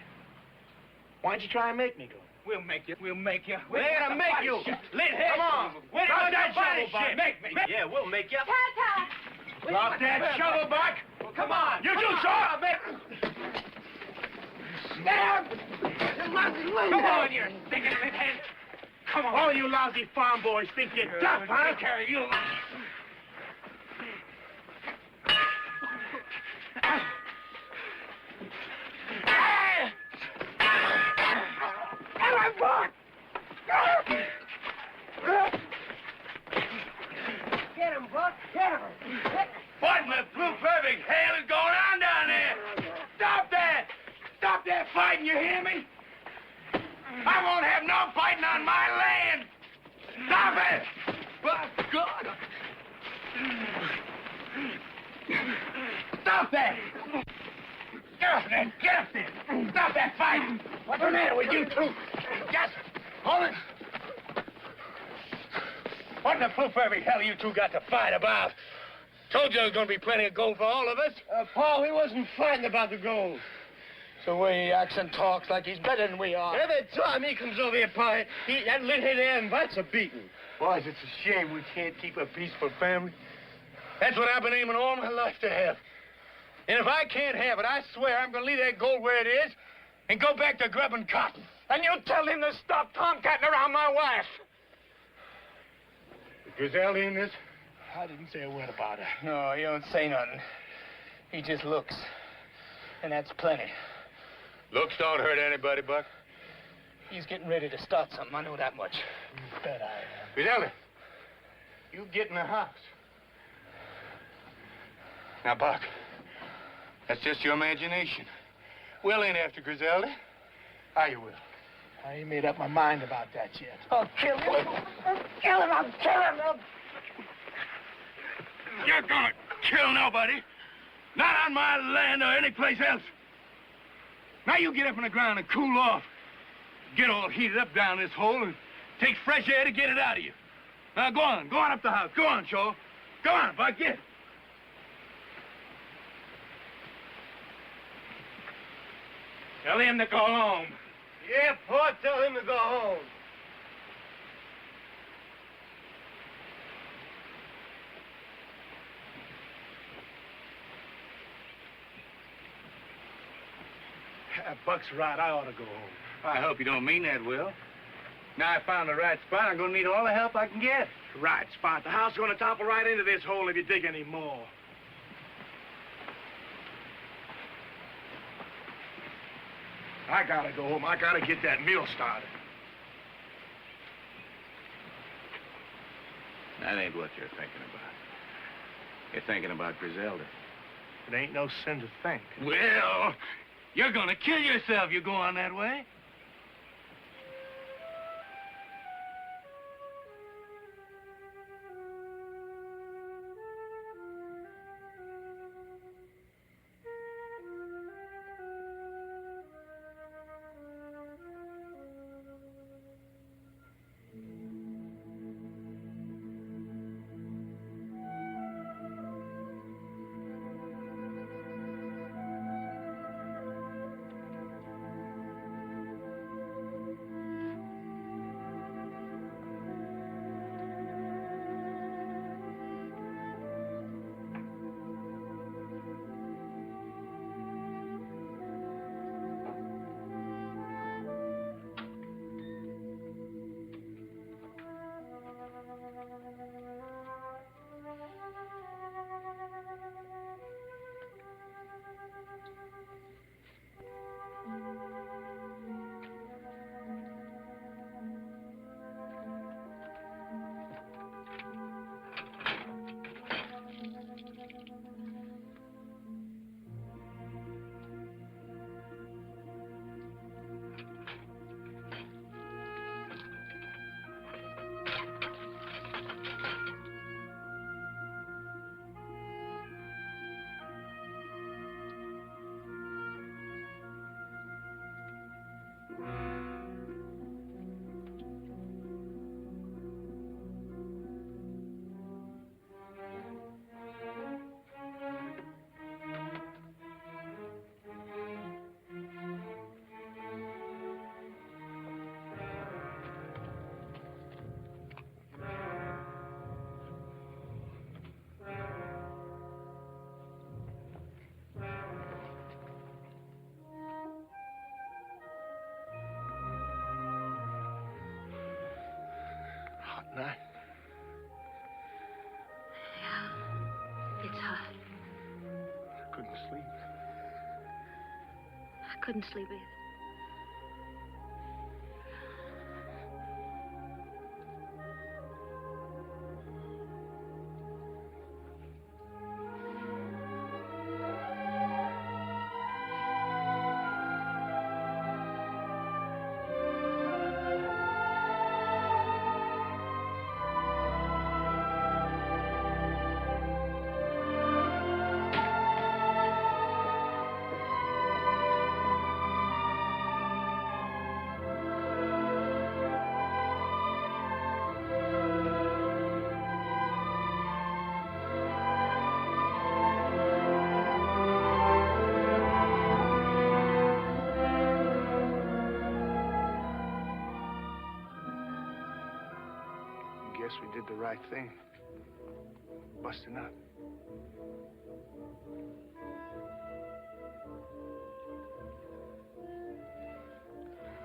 Why don't you try and make me go? We'll make you. We'll make you. We're gonna make you. Linthead. Come on. Where Drop did that you body shovel, shit? Buck. Make me. Yeah, we'll make you. Tata! Drop that shovel, Buck. Well, come on. You too, sir. Come on, you stinking linthead. Come on. All you lousy farm boys think you're tough, huh? Take care of you. Get him, Buck! Get him! What in the blue perfect hell is going on down there? Stop that! Stop that fighting, you hear me? I won't have no fighting on my land! Stop it! By God! Stop that! Get up there! Get up there! Stop that fighting! What's the matter with you two? Just hold it! What in the blue perfect hell you two got to fight about? Told you there was going to be plenty of gold for all of us. Paul, he wasn't fighting about the gold. It's the way he acts and talks like he's better than we are. Every time he comes over here, Pa, that linthead there invites a beating. Boys, it's a shame we can't keep a peaceful family. That's what I've been aiming all my life to have. And if I can't have it, I swear I'm going to leave that gold where it is and go back to grubbing cotton. And you tell him to stop tomcatting around my wife. Is Ellie in this? I didn't say a word about her. No, he don't say nothing. He just looks. And that's plenty. Looks don't hurt anybody, Buck. He's getting ready to start something. I know that much. You bet I am. Griselda, you get in the house. Now, Buck, that's just your imagination. Will ain't after Griselda. Are you, Will? I ain't made up my mind about that yet. I'll kill him. I'll kill him. I'll kill him. You're gonna kill nobody. Not on my land or any place else. Now you get up on the ground and cool off. Get all heated up down this hole and take fresh air to get it out of you. Now go on up the house. Go on, Shaw. Go on, Buck, get. Tell him to go home. Yeah, Pa, tell him to go home. Buck's right. I ought to go home. I hope you don't mean that, Will. Now I found the right spot. I'm going to need all the help I can get. Right spot. The house is going to topple right into this hole if you dig any more. I gotta go home. I gotta get that mill started. That ain't what you're thinking about. You're thinking about Griselda. It ain't no sin to think. Well, you're gonna kill yourself if you go on that way. Night. Yeah, it's hot. I couldn't sleep. I couldn't sleep either. Guess we did the right thing. Busting up.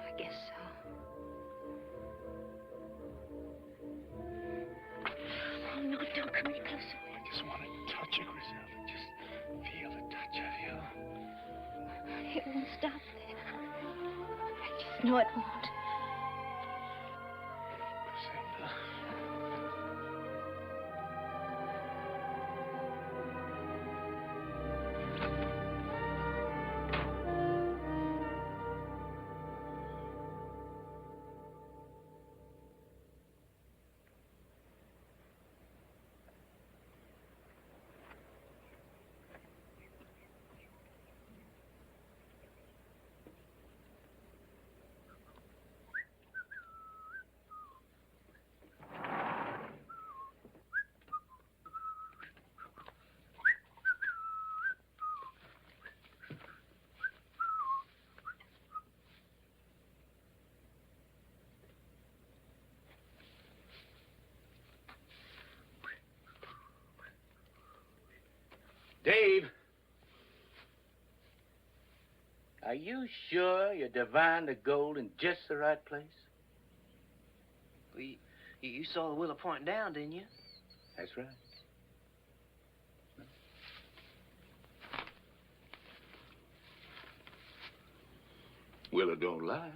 I guess so. Oh, no, don't come any closer. I just wanted to touch you, Griselda. Just feel the touch of you. It won't stop there. I just know it won't. Dave. Are you sure you divined the gold in just the right place? Well, you saw the willow pointing down, didn't you? That's right. Willow don't lie.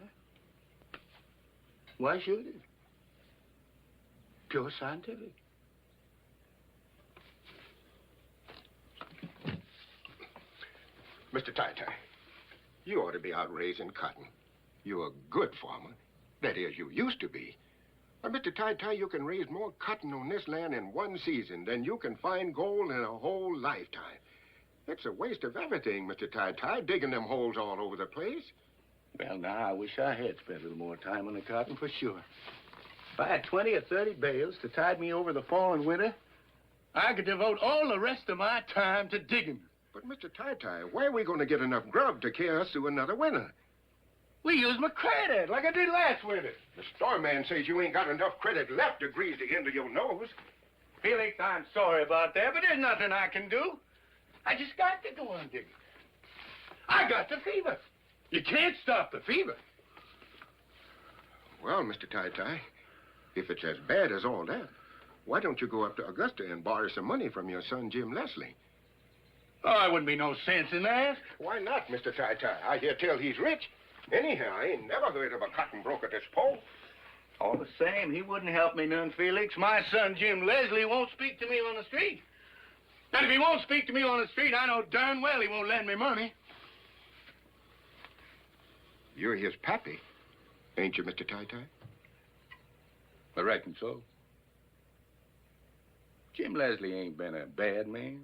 Why should it? Pure scientific. Mr. Tai-Tai, you ought to be out raising cotton. You're a good farmer. That is, you used to be. But, Mr. Tai-Tai, you can raise more cotton on this land in one season than you can find gold in a whole lifetime. It's a waste of everything, Mr. Tai-Tai, digging them holes all over the place. Well, now, I wish I had spent a little more time on the cotton, for sure. If I had 20 or 30 bales to tide me over the fall and winter, I could devote all the rest of my time to digging. But, Mr. Tai-Tai, where are we going to get enough grub to carry us through another winter? We use my credit, like I did last winter. The store man says you ain't got enough credit left to grease the end of your nose. Felix, I'm sorry about that, but there's nothing I can do. I just got to go on digging. I got the fever. You can't stop the fever. Well, Mr. Tai-Tai, if it's as bad as all that, why don't you go up to Augusta and borrow some money from your son, Jim Leslie? Oh, there wouldn't be no sense in that. Why not, Mr. Tai-Tai? I hear tell he's rich. Anyhow, I ain't never heard of a cotton broker this poor. All the same, he wouldn't help me none, Felix. My son, Jim Leslie, won't speak to me on the street. And if he won't speak to me on the street, I know darn well he won't lend me money. You're his pappy, ain't you, Mr. Tai-Tai? I reckon so. Jim Leslie ain't been a bad man.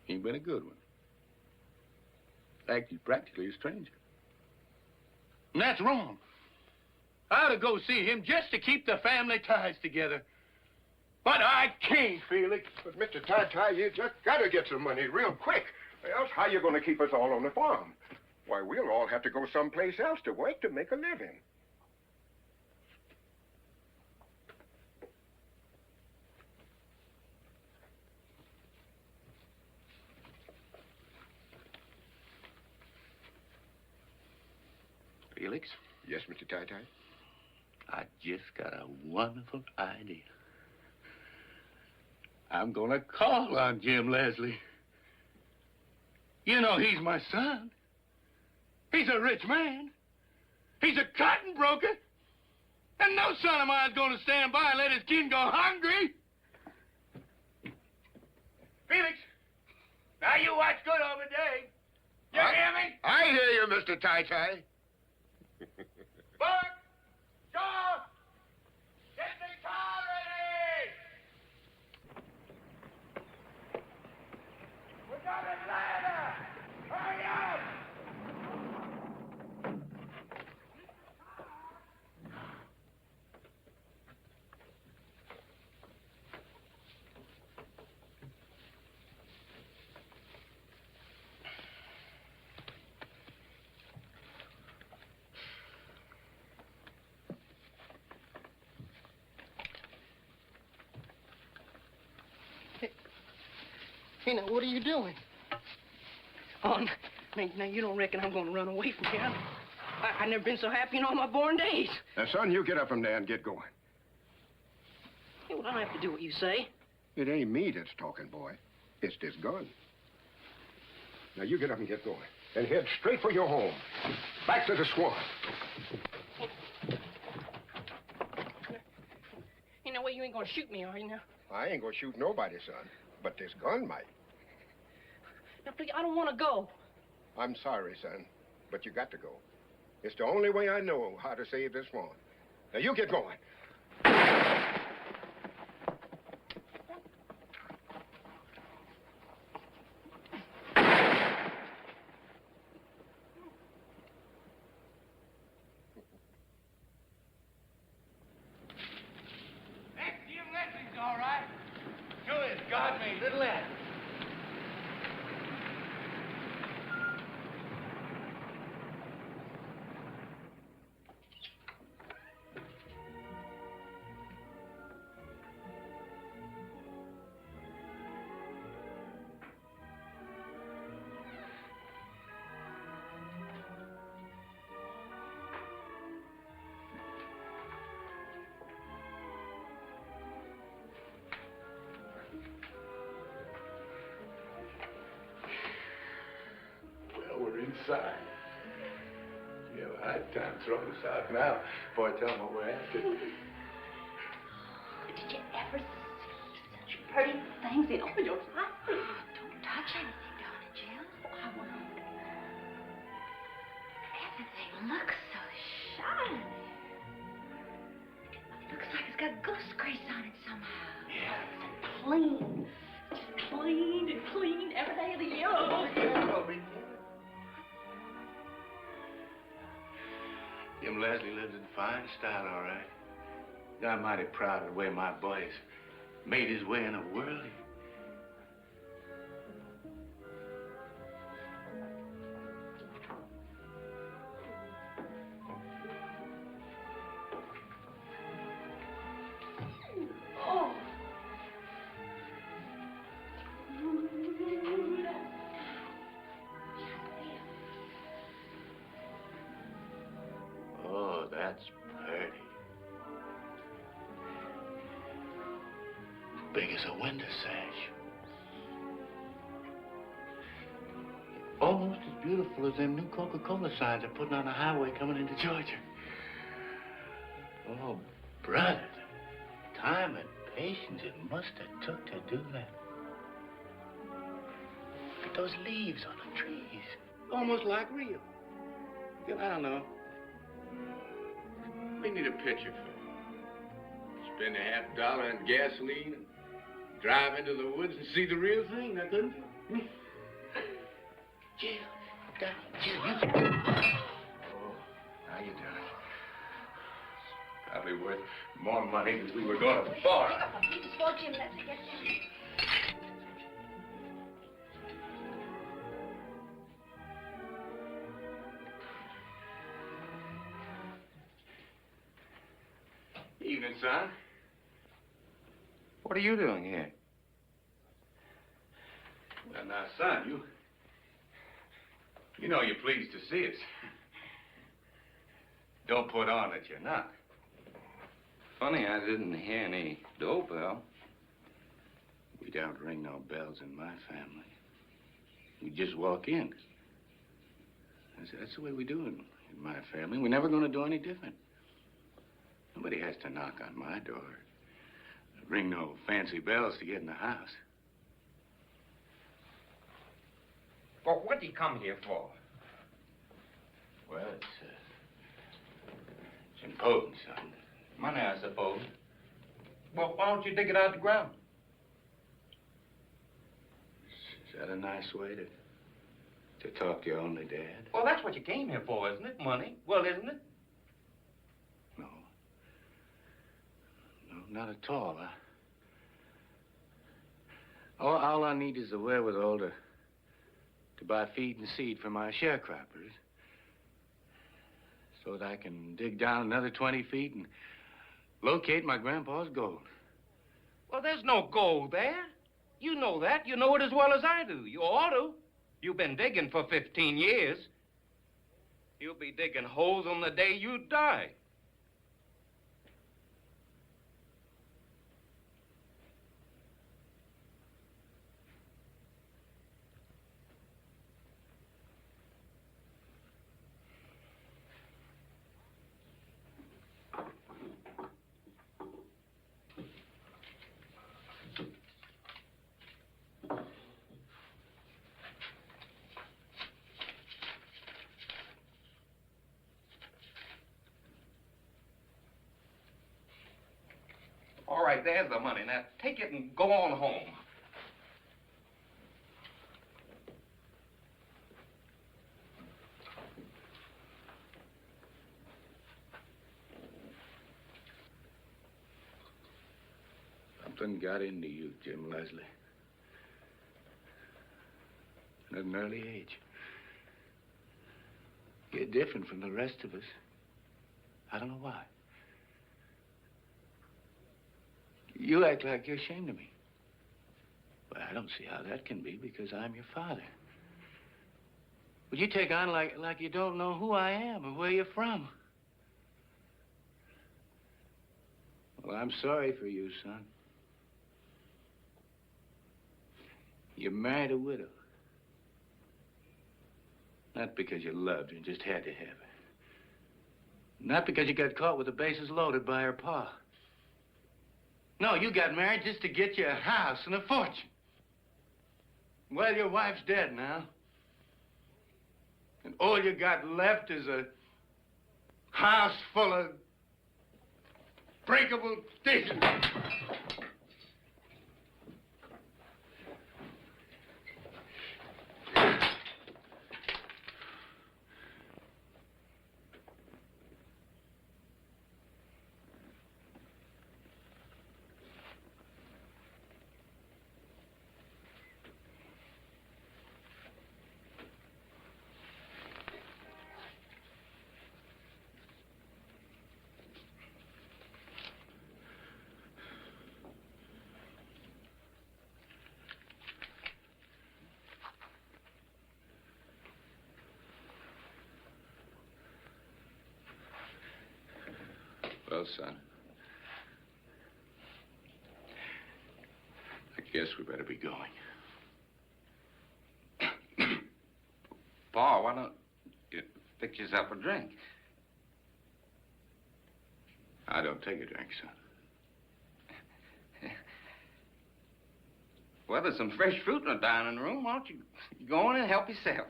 He ain't been a good one. In fact, he's practically a stranger. And that's wrong. I ought to go see him just to keep the family ties together. But I can't, Felix. But, Mr. Tai-Tai, you just gotta get some money real quick. Or else how you gonna keep us all on the farm? Why, we'll all have to go someplace else to work to make a living. Felix? Yes, Mr. Tai-Tai? I just got a wonderful idea. I'm gonna call on Jim Leslie. You know, he's my son. He's a rich man. He's a cotton broker. And no son of mine's gonna stand by and let his kin go hungry. Felix, now you watch good over Dave. You hear me? I hear you, Mr. Tai-Tai. Buck! Shaw! Get the car ready! We got a ladder! Hurry up! Hey, now, what are you doing? Oh, now you don't reckon I'm going to run away from here? I've never been so happy in all my born days. Now, son, you get up from there and get going. Hey, well, I don't have to do what you say. It ain't me that's talking, boy. It's this gun. Now, you get up and get going. And head straight for your home. Back to the swamp. Hey, now, wait, you ain't going to shoot me, are you, now? I ain't gonna shoot nobody, son. But this gun might. Now, please, I don't want to go. I'm sorry, son, but you got to go. It's the only way I know how to save this swamp. Now, you get going. That's Jim Leslie's all right. Sure is God-made little lad. inside. You have a hard time throwing us out now before I tell them what we're after. Did you ever see such pretty things in all your life? Don't touch anything, darling Jill. Oh, I won't. Everything looks so shiny. It looks like it's got goose grease on it somehow. Yeah. Clean. Just cleaned and cleaned every day of the year. Jim Leslie lives in fine style, all right. I'm mighty proud of the way my boy has made his way in the world. Oh. Oh, that's pretty. Big as a window sash. Almost as beautiful as them new Coca-Cola signs they're putting on the highway coming into Georgia. Oh, brother, the time and patience it must have took to do that. Look at those leaves on the trees. Almost like real. I don't know. We need a picture for it. Spend $50 on gasoline and drive into the woods and see the real thing, now couldn't you? Jill, Jill, you... Oh, now you're done. Probably worth more money than we were going to borrow. Pick up a piece for Jim. Let's get down. Evening, son. What are you doing here? Well, now, son, you know you're pleased to see us. Don't put on that you're not. Funny, I didn't hear any doorbell. We don't ring no bells in my family. We just walk in. That's the way we do it in my family. We're never going to do any different. Nobody has to knock on my door. Ring no fancy bells to get in the house. Well, what did he come here for? Well, it's important, son. Money, I suppose. Well, why don't you dig it out of the ground? Is that a nice way to talk to your only dad? Well, that's what you came here for, isn't it? Money. Well, isn't it? No. No, not at all. All I need is the wherewithal to buy feed and seed for my sharecroppers so that I can dig down another 20 feet and locate my grandpa's gold. Well, there's no gold there. You know that. You know it as well as I do. You ought to. You've been digging for 15 years. You'll be digging holes on the day you die. All right, there's the money. Now, take it and go on home. Something got into you, Jim Leslie. At an early age. You're different from the rest of us. I don't know why. You act like you're ashamed of me. Well, I don't see how that can be because I'm your father. But you take on like you don't know who I am or where you're from. Well, I'm sorry for you, son. You married a widow. Not because you loved her and just had to have her. Not because you got caught with the bases loaded by her pa. No, you got married just to get you a house and a fortune. Well, your wife's dead now. And all you got left is a house full of breakable dishes. Well, son, I guess we better be going. Pa, why don't you fix yourself a drink? I don't take a drink, son. Well, there's some fresh fruit in the dining room. Why don't you go in and help yourself?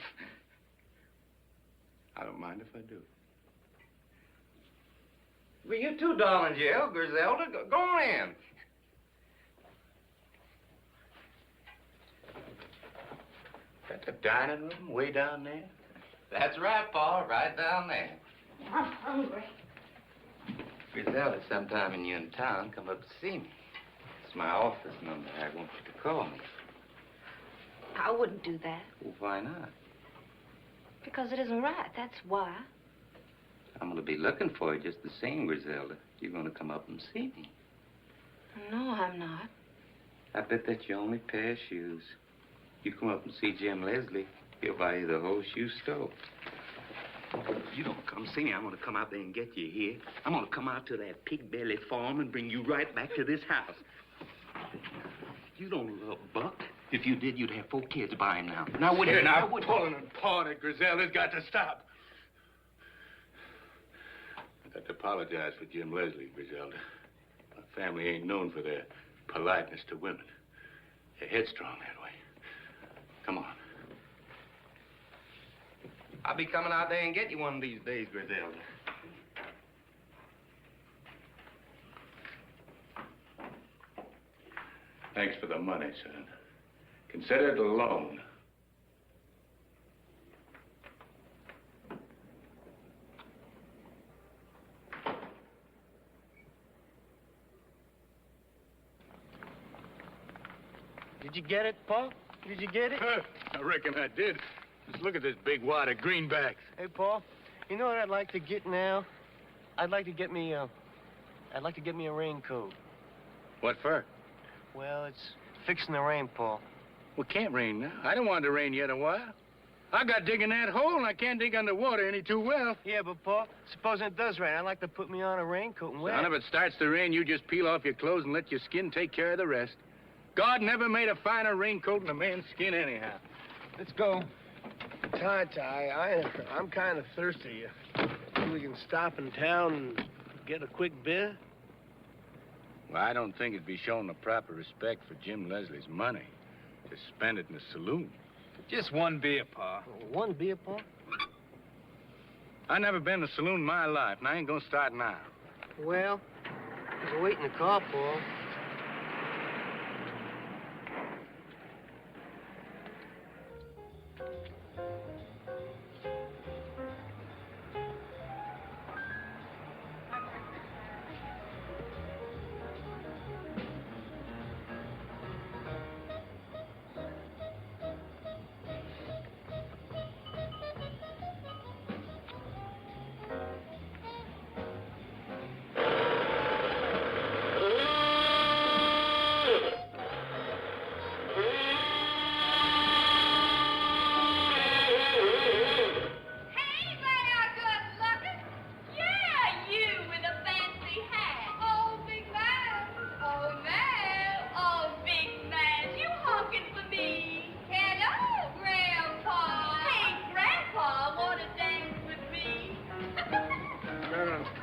I don't mind if I do. Well, you too, darling Jill, Griselda. Go on in. That's the dining room way down there? That's right, Pa, right down there. I'm hungry. Griselda, sometime when you're in town, come up to see me. It's my office number. I want you to call me. I wouldn't do that. Well, why not? Because it isn't right, that's why. I'm going to be looking for you just the same, Griselda. You're going to come up and see me. No, I'm not. I bet that's your only pair of shoes. You come up and see Jim Leslie, he'll buy you the whole shoe store. You don't come see me. I'm going to come out there and get you here. I'm going to come out to that pig belly farm and bring you right back to this house. You don't love Buck. If you did, you'd have 4 kids by him now. Now, wouldn't Here, you? now, pulling and pawing at Griselda's got to stop. I got to apologize for Jim Leslie, Griselda. My family ain't known for their politeness to women. They're headstrong that way. Come on. I'll be coming out there and get you one of these days, Griselda. Thanks for the money, son. Consider it a loan. Did you get it, Pa? Did you get it? I reckon I did. Just look at this big wad of greenbacks. Hey, Pa, you know what I'd like to get now? I'd like to get me a raincoat. What for? Well, it's fixing the rain, Pa. Well, it can't rain now. I don't want it to rain yet a while. I got digging that hole, and I can't dig underwater any too well. Yeah, but, Pa, supposing it does rain, I'd like to put me on a raincoat and wear Son, it. if it starts to rain, you just peel off your clothes and let your skin take care of the rest. God never made a finer raincoat than a man's skin anyhow. Let's go. I'm kind of thirsty. Think we can stop in town and get a quick beer? Well, I don't think it'd be showing the proper respect for Jim Leslie's money to spend it in the saloon. Just one beer, Pa. One beer, Pa? I never been to a saloon in my life, and I ain't gonna start now. Well, there's a wait in the car, Pa.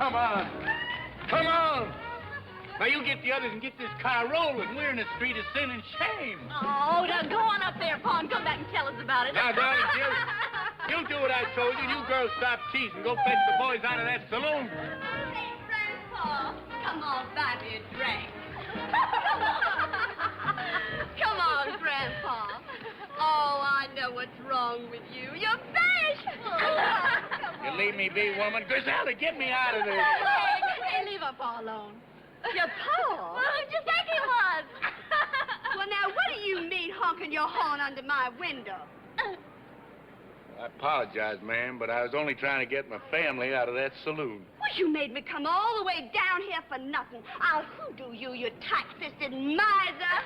Come on. Come on. Now, you get the others and get this car rolling. We're in the street of sin and shame. Oh, now go on up there, Pa, and come back and tell us about it. Now, darling, you do what I told you. You girls stop teasing. Go fetch the boys out of that saloon. Hey, Grandpa, come on, buy me a drink. Come on, Grandpa. Oh, I know what's wrong with you. You're bashful. You leave me be, woman. Griselda, get me out of there. Hey, leave our Pa alone. Your Pa? Well, who'd you think he was? Well, now, what do you mean honking your horn under my window? I apologize, ma'am, but I was only trying to get my family out of that saloon. Well, you made me come all the way down here for nothing. I'll hoodoo you, you tight-fisted miser.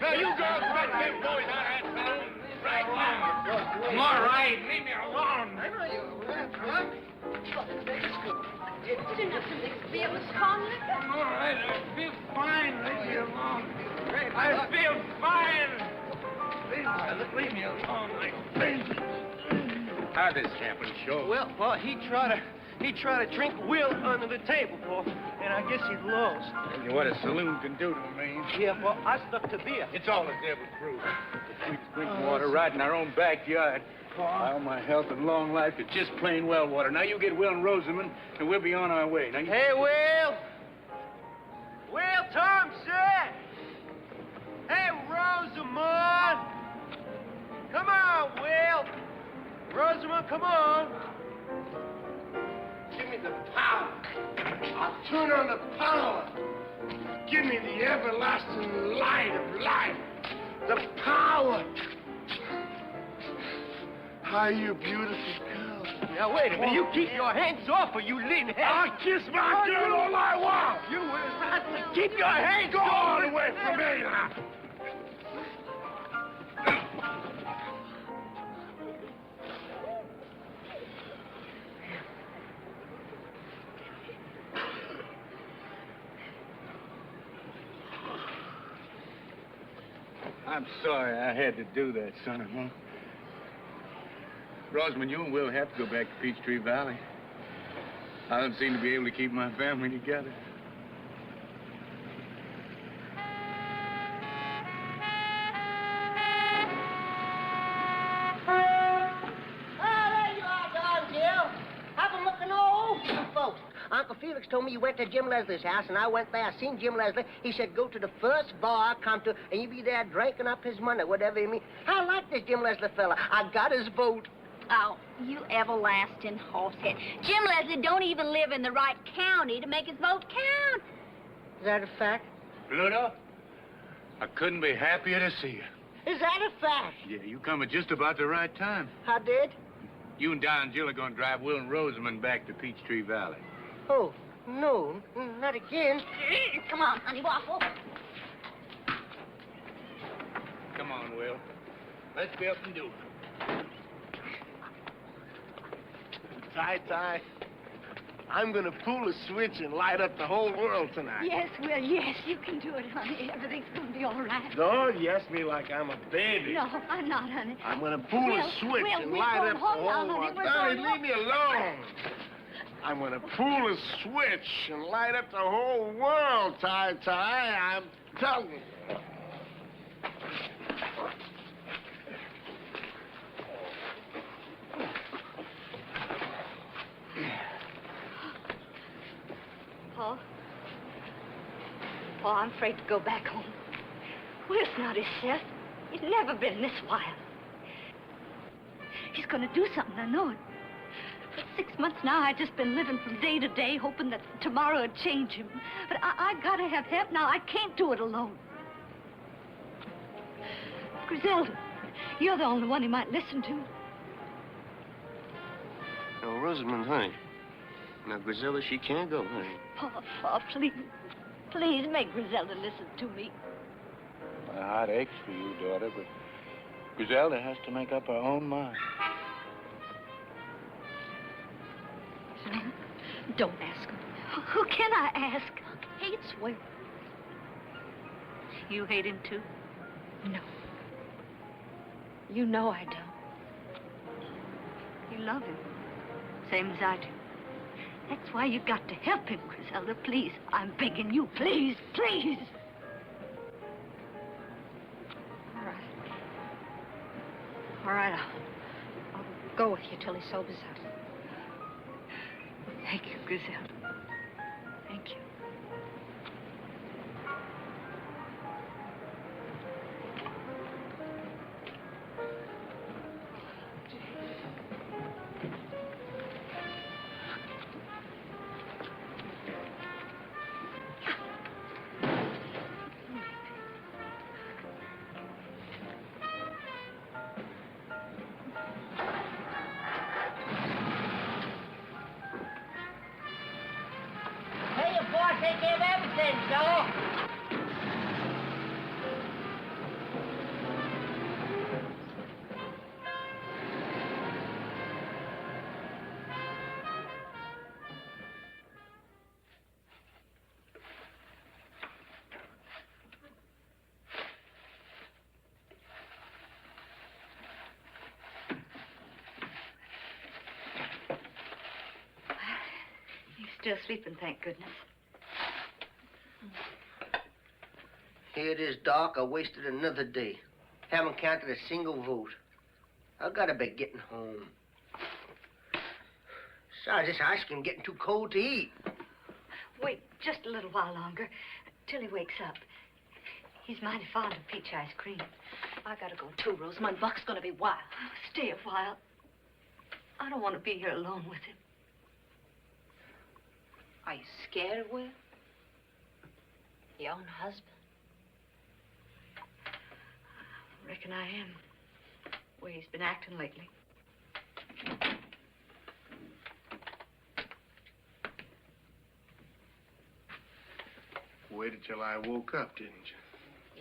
Now, you girls let them boys out of that saloon right now. I'm all right. Leave me alone. I know you didn't have to be able to strong liquor. I'm all right. I feel fine. Leave me alone. I feel fine. Leave me alone. How this happened, Shaw? Well, Pa, he tried to drink Will under the table, Pa, and I guess he lost. And what a saloon can do to a man. Yeah, Pa, I stuck to beer. It's all the devil's brew. We drink water right in our own backyard. All my health and long life is just plain well water. Now you get Will and Rosamond, and we'll be on our way. Now you... Hey, Will! Will Thompson! Hey, Rosamond! Come on, Will! Rosamond, come on! Give me the power. I'll turn on the power. Give me the everlasting light of life. The power. How you beautiful girl. Now, wait a minute. You keep your hands off or you lean head. I'll kiss my girl all I want. You will not keep your hands Go all the way from me now. I'm sorry I had to do that, son-in-law. Rosamond, you and Will have to go back to Peachtree Valley. I don't seem to be able to keep my family together. There you are, Don Jill. I've been looking all over you folks. Uncle Felix told me you went to Jim Leslie's house, and I went there. I seen Jim Leslie. He said go to the first bar I come to, and you be there drinking up his money, whatever you mean. I like this Jim Leslie fella. I got his vote. Oh, you everlasting horsehead. Jim Leslie don't even live in the right county to make his vote count. Is that a fact? Pluto, I couldn't be happier to see you. Is that a fact? Yeah, you come at just about the right time. I did? You and Don and Jill are going to drive Will and Rosamond back to Peachtree Valley. Oh, no, not again. Come on, honey, waffle. Come on, Will. Let's be up and do it. Ty, I'm gonna pull a switch and light up the whole world tonight. Yes, Will, yes, you can do it, honey. Everything's gonna be all right. Don't yes me like I'm a baby. No, I'm not, honey. I'm gonna pull a switch and we're light going up home the now, whole honey. world. We're Donnie, going leave me alone. I'm gonna pull a switch and light up the whole world, Ty. I'm telling you. Paul, I'm afraid to go back home. Will's not himself. He's never been this wild. He's gonna do something, I know it. For 6 months now, I've just been living from day to day, hoping that tomorrow would change him. But I gotta have help now. I can't do it alone. Griselda, you're the only one he might listen to. Now, Rosamond, honey. Now, Griselda, she can't go, honey. Paul, please. Please make Griselda listen to me. My heart aches for you, daughter, but Griselda has to make up her own mind. Son, don't ask him. Who can I ask? Hates Will. You hate him, too? No. You know I don't. You love him, same as I do. That's why you got to help him, Griselda. Please, I'm begging you. Please, please. All right, I'll go with you till he sobers up. Thank you, Griselda. Thank you. Take care of everything, fella. He's still sleeping, thank goodness. Here it is, Doc. I wasted another day. Haven't counted a single vote. I gotta be getting home. Besides, this ice cream getting too cold to eat. Wait just a little while longer, till he wakes up. He's mighty fond of peach ice cream. I gotta go too, Rosamund. Buck's gonna be wild. Stay a while. I don't want to be here alone with him. Are you scared, Will? Your own husband? I reckon I am. The way he's been acting lately. Waited till I woke up, didn't you?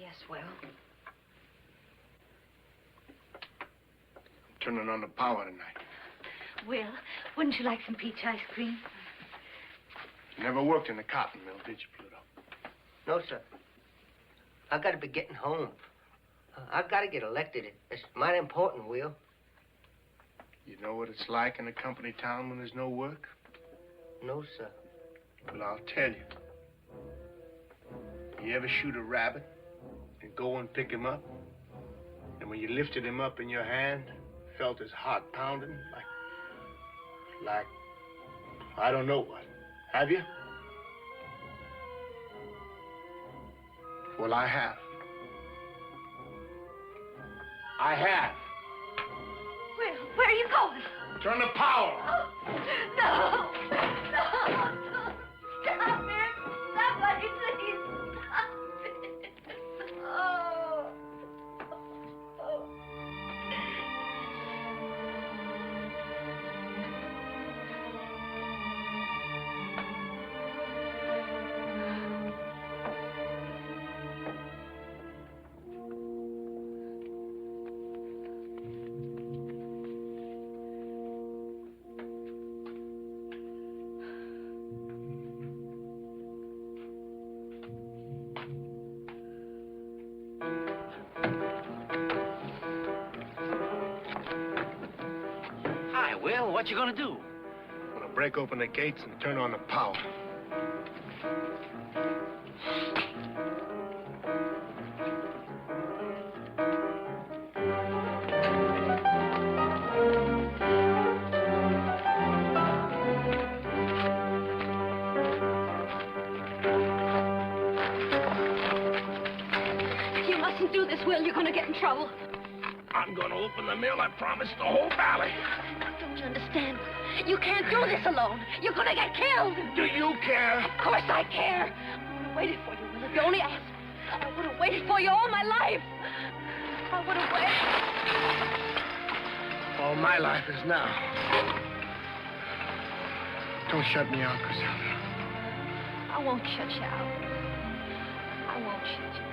Yes, Will. I'm turning on the power tonight. Will, wouldn't you like some peach ice cream? You never worked in the cotton mill, did you, Pluto? No, sir. I gotta be getting home. I gotta get elected. It's mighty important, Will. You know what it's like in a company town when there's no work? No, sir. Well, I'll tell you. You ever shoot a rabbit and go and pick him up? And when you lifted him up in your hand, felt his heart pounding like, I don't know what. Have you? Well, I have. I have. Will, where are you going? Turn the power. Oh, no. No. Stop it. Somebody, please. Stop it. Oh. Oh. Hi, Will. What you gonna do? I'm gonna break open the gates and turn on the power. You mustn't do this, Will. You're going to get in trouble. I'm gonna open the mill, I promise, the whole valley. Don't you understand? You can't do this alone. You're going to get killed. Do you care? Of course I care. I would have waited for you, Will, if you only asked. I would have waited for you all my life. I would have waited. All my life is now. Don't shut me out, Griselda. I won't shut you out. I won't shut you out.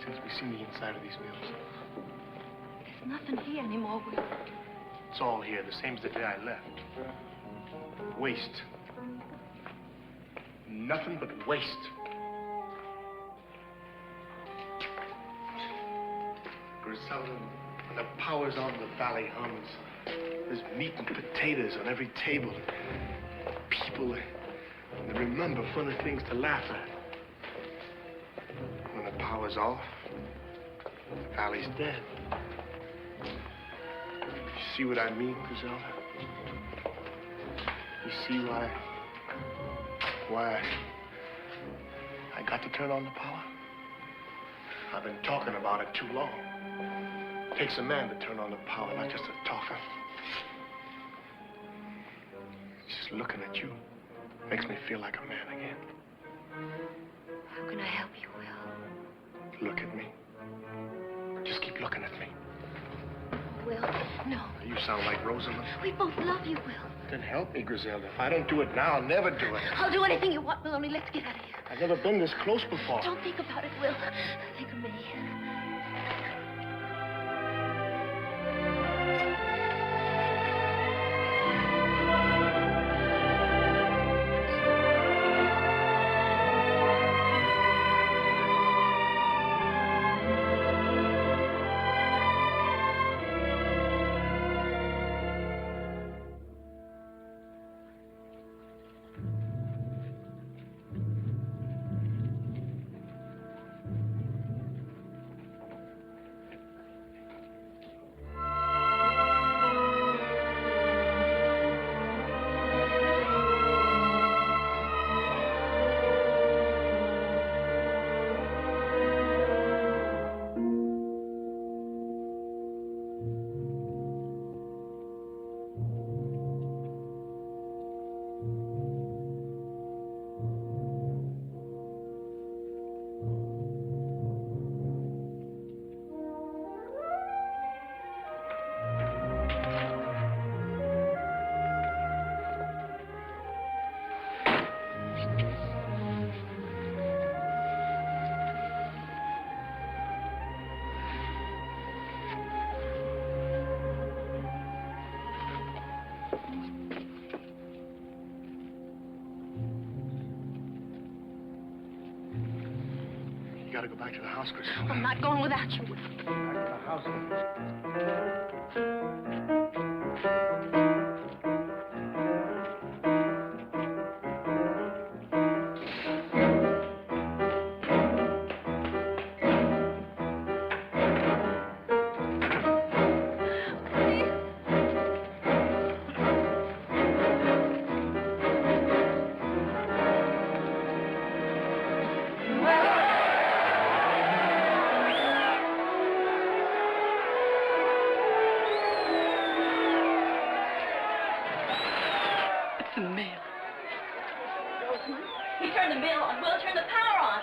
since we seen the inside of these mills? There's nothing here anymore, Will. It's all here, the same as the day I left. Waste. Nothing but waste. Griselda, when the power's on, the valley hums. There's meat and potatoes on every table. People, they remember funny things to laugh at. When the power's off, the valley's dead. You see what I mean, Griselda? You see why I got to turn on the power? I've been talking about it too long. It takes a man to turn on the power, not just a talker. Just looking at you makes me feel like a man again. How can I help you, Will? Look at me. Just keep looking at me. Will, no. You sound like Rosamond. We both love you, Will. Then help me, Griselda. If I don't do it now, I'll never do it. I'll do anything you want, Will, only let's get out of here. I've never been this close before. Don't think about it, Will. Think of me. You gotta go back to the house, Griselda. I'm not going without you, Will. Back to the house. It's in the mail. He turned the mill on. Will turn the power on.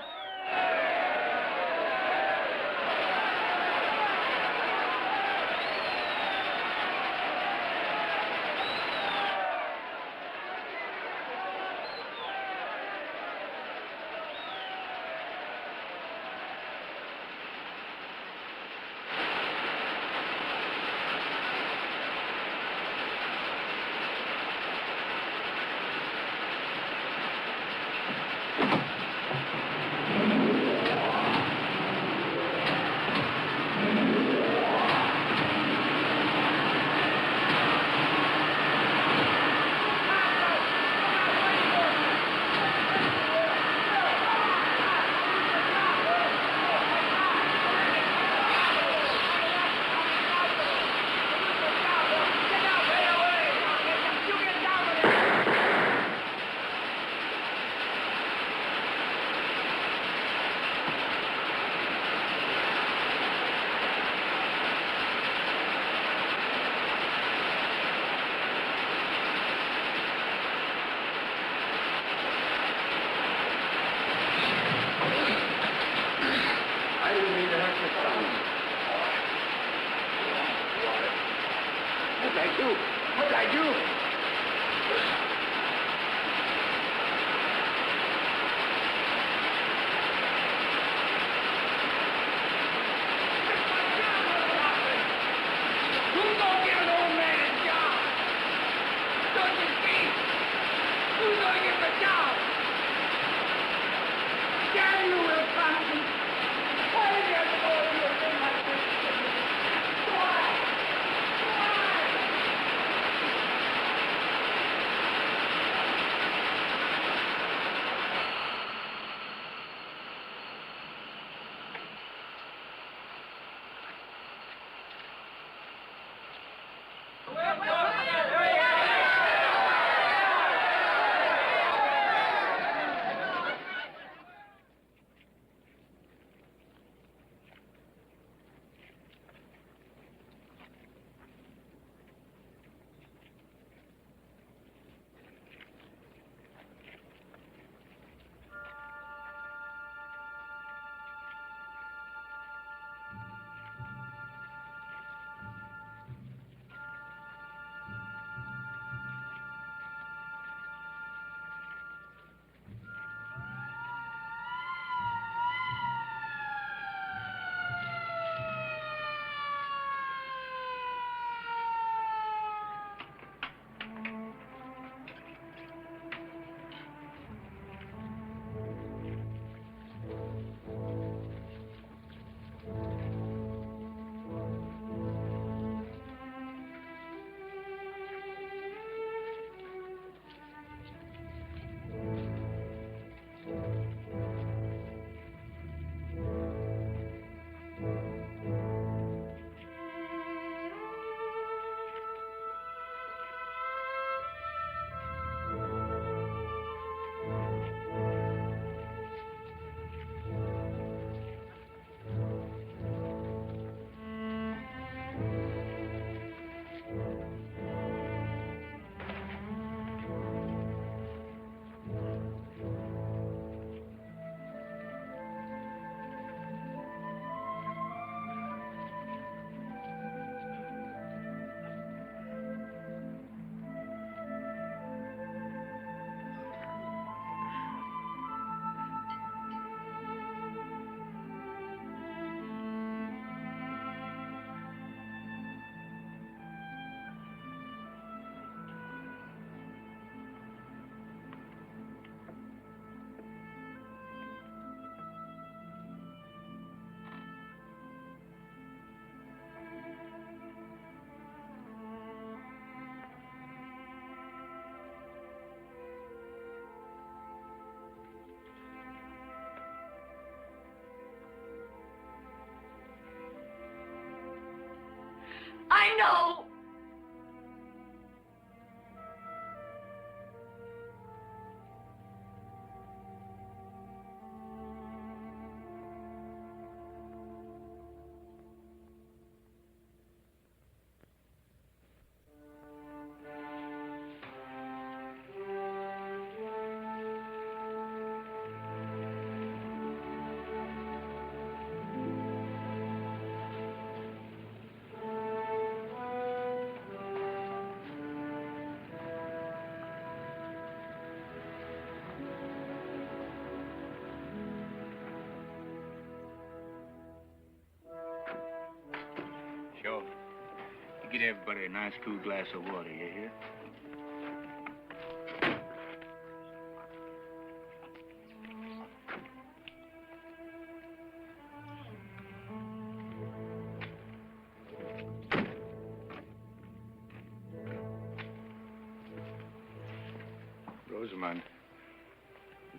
I know. Sure. You get everybody a nice cool glass of water, you hear? Rosamond,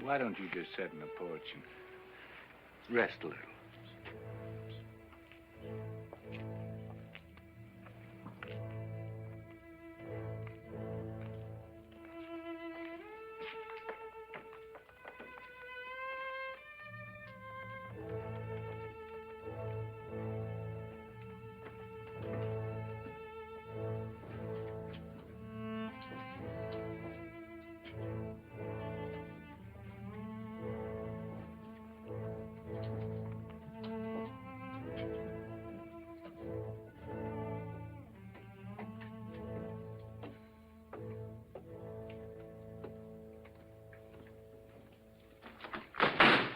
why don't you just sit in the porch and rest a little?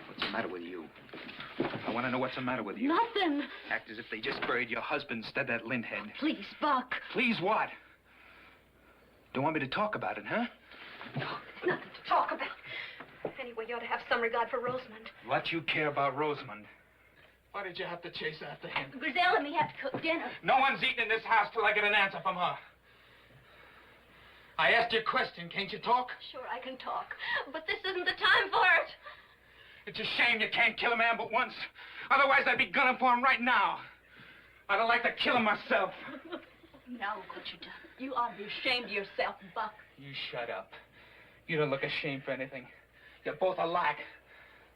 What's the matter with you? I want to know what's the matter with you. Nothing. Act as if they just buried your husband instead of that lint-head. Please, Buck. Please what? Don't want me to talk about it, huh? Nothing to talk about. Anyway, you ought to have some regard for Rosamond. What you care about Rosamond? Why did you have to chase after him? Griselda and me have to cook dinner. No one's eating in this house till I get an answer from her. I asked you a question. Can't you talk? Sure, I can talk, but this isn't the time for it. It's a shame you can't kill a man but once. Otherwise, I'd be gunning for him right now. I'd have liked to kill him myself. Now look what you've done. You ought to be ashamed of yourself, Buck. You shut up. You don't look ashamed for anything. You're both alike.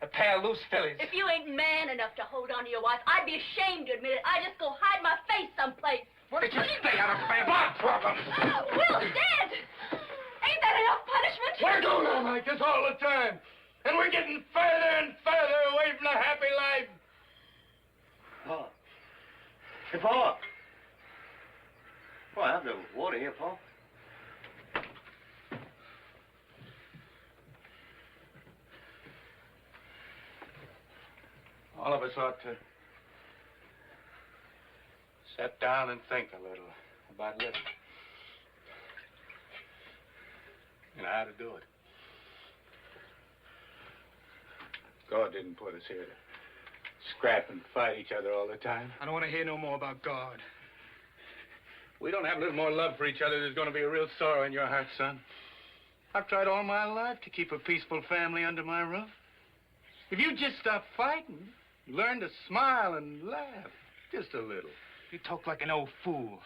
A pair of loose fillies. If you ain't man enough to hold on to your wife, I'd be ashamed to admit it. I'd just go hide my face someplace. Why don't you stay out of family problems? Will's dead. Ain't that enough punishment? We're going on like this all the time. And we're getting further and further away from a happy life. Paul. Hey, Paul. Paul, I have the water here, Paul. All of us ought to sit down and think a little about living. And how to do it. God didn't put us here to scrap and fight each other all the time. I don't want to hear no more about God. We don't have a little more love for each other, there's going to be a real sorrow in your heart, son. I've tried all my life to keep a peaceful family under my roof. If you just stop fighting, learn to smile and laugh, just a little. You talk like an old fool.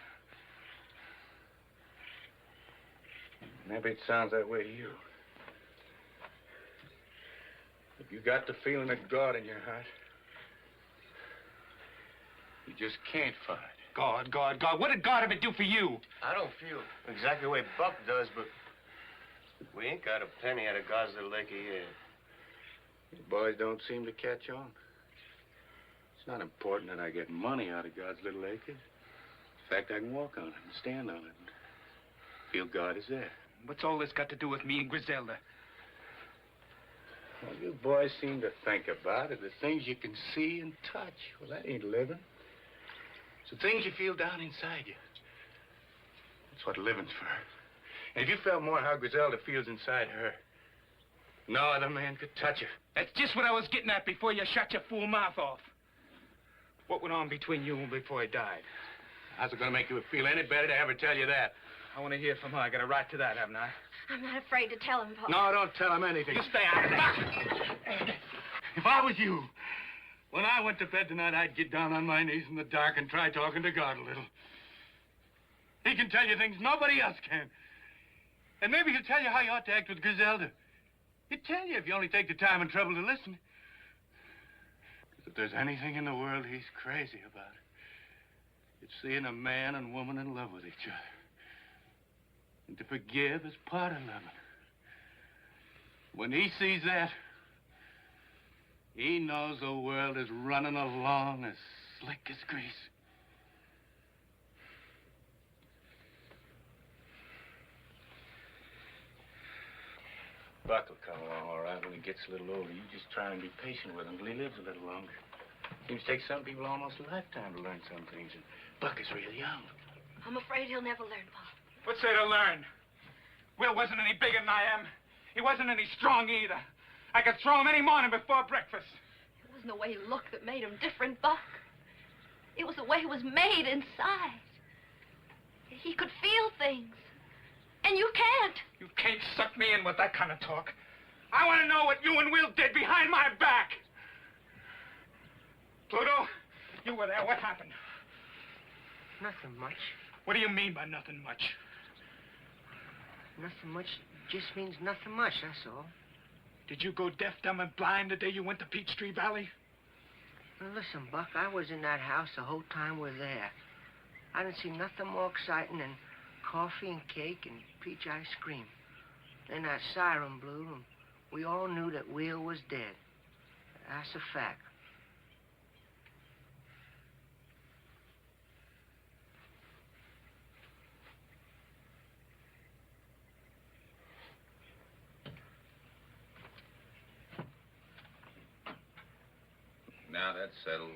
Maybe it sounds that way to you. But you got the feeling of God in your heart. You just can't fight. God, God, God. What did God ever do for you? I don't feel exactly the way Buck does, but we ain't got a penny out of God's little acre yet. You boys don't seem to catch on. It's not important that I get money out of God's little acre. In fact, I can walk on it and stand on it and feel God is there. What's all this got to do with me and Griselda? Well, you boys seem to think about it. The things you can see and touch. Well, that ain't living. It's the things you feel down inside you. That's what living's for. And if you felt more how Griselda feels inside her, no other man could touch her. That's just what I was getting at before you shut your fool mouth off. What went on between you and before he died? How's it going to make you feel any better to ever tell you that? I want to hear from her. I got a right to that, haven't I? I'm not afraid to tell him, Paul. No, don't tell him anything. You stay out of it. If I was you, when I went to bed tonight, I'd get down on my knees in the dark and try talking to God a little. He can tell you things nobody else can. And maybe he'll tell you how you ought to act with Griselda. He'd tell you if you only take the time and trouble to listen. Because if there's anything in the world he's crazy about, it's seeing a man and woman in love with each other. And to forgive is part of loving. When he sees that, he knows the world is running along as slick as grease. Buck will come along all right when he gets a little older. You just try and be patient with him till he lives a little longer. Seems to take some people almost a lifetime to learn some things, and Buck is real young. I'm afraid he'll never learn, Pop. What's there to learn? Will wasn't any bigger than I am. He wasn't any strong either. I could throw him any morning before breakfast. It wasn't the way he looked that made him different, Buck. It was the way he was made inside. He could feel things. And you can't. You can't suck me in with that kind of talk. I want to know what you and Will did behind my back. Pluto, you were there. What happened? Nothing much. What do you mean by nothing much? Nothing much just means nothing much, that's all. Did you go deaf, dumb, and blind the day you went to Peachtree Valley? Now, listen, Buck, I was in that house the whole time we're there. I didn't see nothing more exciting than coffee and cake and peach ice cream. Then that siren blew, and we all knew that Will was dead. That's a fact. Now that's settled.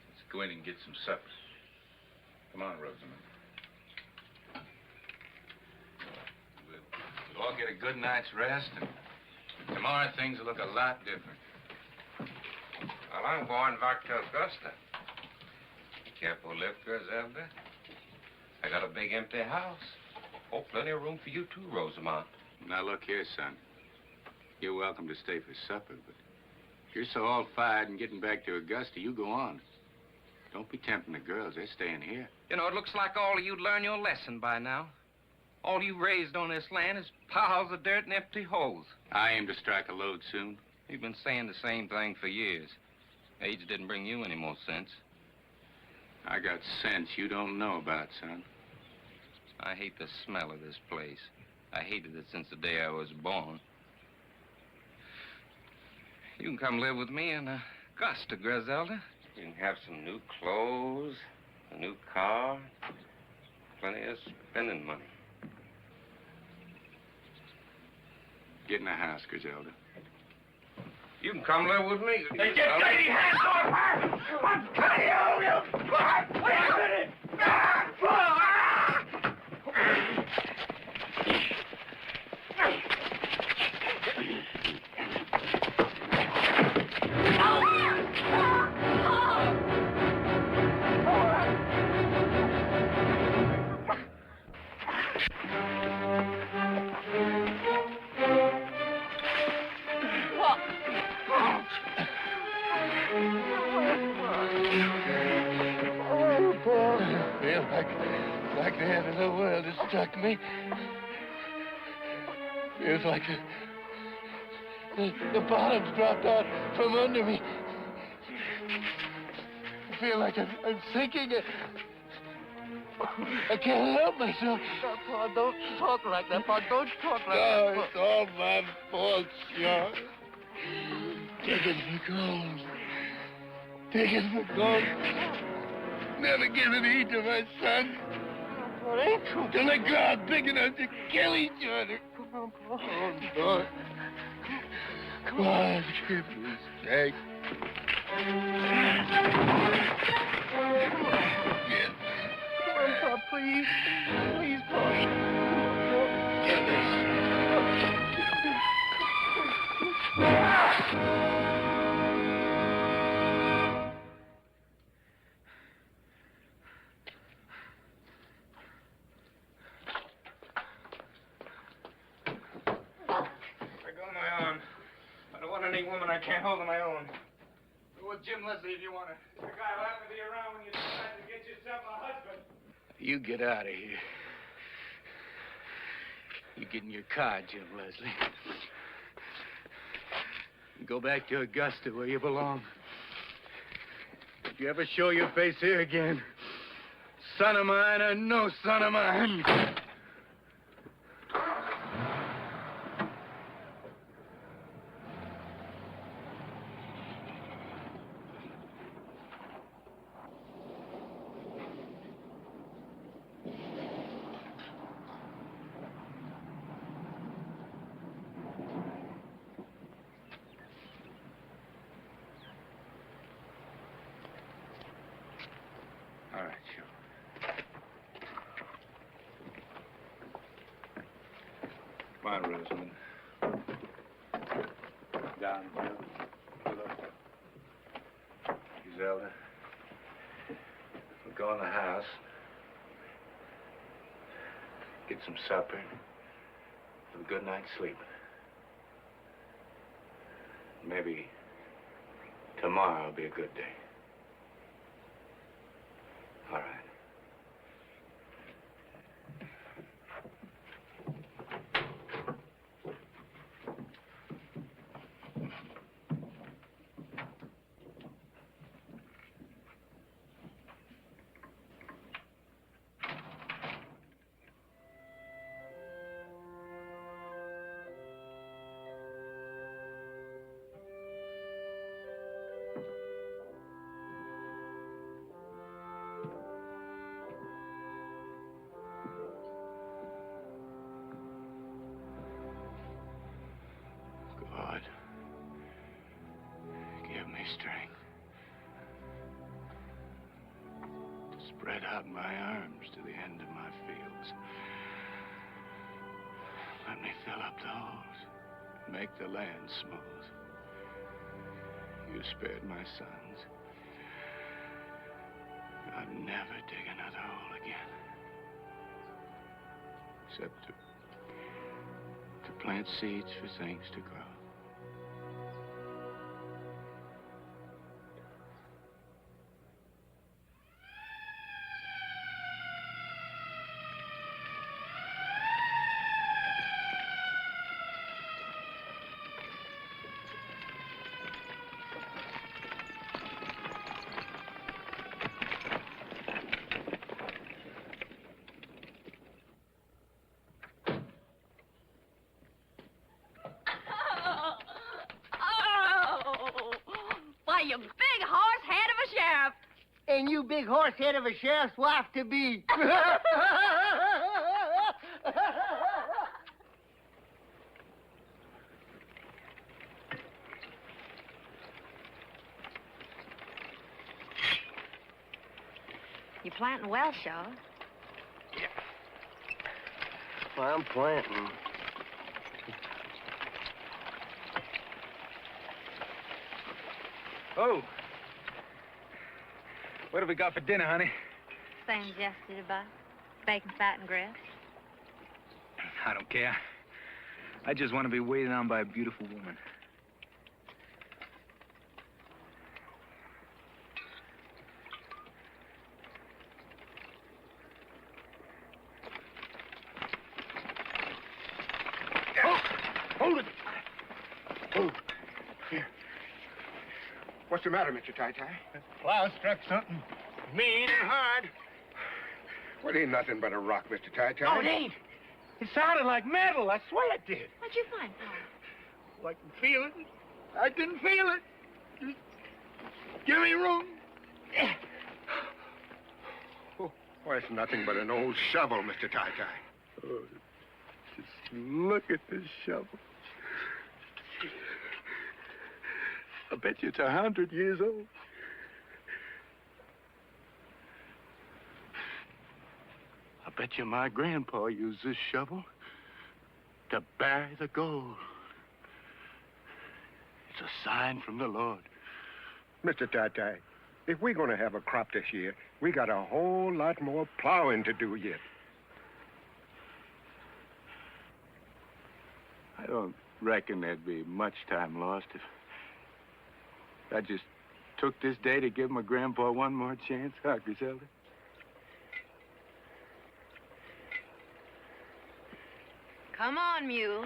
Let's go in and get some supper. Come on, Rosamond. We'll all get a good night's rest, and tomorrow things will look a lot different. Well, I'm going back to Augusta. Careful lift, Griselda. I got a big empty house. Oh, plenty of room for you too, Rosamond. Now, look here, son. You're welcome to stay for supper, but if you're so all fired and getting back to Augusta, you go on. Don't be tempting the girls. They're staying here. You know, it looks like all of you'd learn your lesson by now. All you raised on this land is piles of dirt and empty holes. I aim to strike a lode soon. You've been saying the same thing for years. Age didn't bring you any more sense. I got sense you don't know about, son. I hate the smell of this place. I hated it since the day I was born. You can come live with me in Augusta, Griselda. You can have some new clothes, a new car, plenty of spending money. Get in the house, Griselda. You can come live with me. Hey, get dirty hands off her! I'm cutting you! Wait a minute! Like the end of the world has struck me. Feels like the bottom's dropped out from under me. I feel like I'm sinking. I can't help myself. Pa, don't talk like that, Pa. Don't talk like No, that. it's all my fault, Sean. Taking for gold. Taking for gold. Never giving heed to my son. Well, it ain't true. Till they grow out big enough to kill each other. Come on, Pa. Oh, Lord. Come on, for his sake. Come on, Pa, please. Please, Pa. Get this. Any woman I can't hold on my own. Go with Jim Leslie if you want to. The guy will have to be around when you decide to get yourself a husband. You get out of here. You get in your car, Jim Leslie. And go back to Augusta where you belong. If you ever show your face here again, son of mine or no son of mine. All right, sure. Come on, Rosamond. Down, Bill. Zelda. We'll go in the house. Get some supper. Have a good night's sleep. Maybe tomorrow will be a good day. All right. God, give me strength to spread out my arms to the end of my fields. Let me fill up the holes, make the land smooth. You spared my sons. I'd never dig another hole again, except to plant seeds for things to grow. You big horse head of a sheriff. And you big horse head of a sheriff's wife to be. You planting well, Shaw. Well, I'm planting. Oh. What have we got for dinner, honey? Same as yesterday, Bud. Bacon, fat, and grits. I don't care. I just want to be waited on by a beautiful woman. Hold it! Hold. Here. What's the matter, Mr. Tai-Tai? Plow struck something mean and hard. Well, it ain't nothing but a rock, Mr. Tai-Tai. No, it ain't. It sounded like metal. I swear it did. What'd you find, Paul? Well, I can feel it. I can feel it. Just give me room. Oh, why, it's nothing but an old shovel, Mr. Tai-Tai. Oh, just look at this shovel. I bet you it's 100 years old. I bet you my grandpa used this shovel to bury the gold. It's a sign from the Lord. Mr. Tai-Tai, if we're going to have a crop this year, we got a whole lot more plowing to do yet. I don't reckon there'd be much time lost if I just took this day to give my grandpa one more chance, huh, Griselda? Come on, Mule.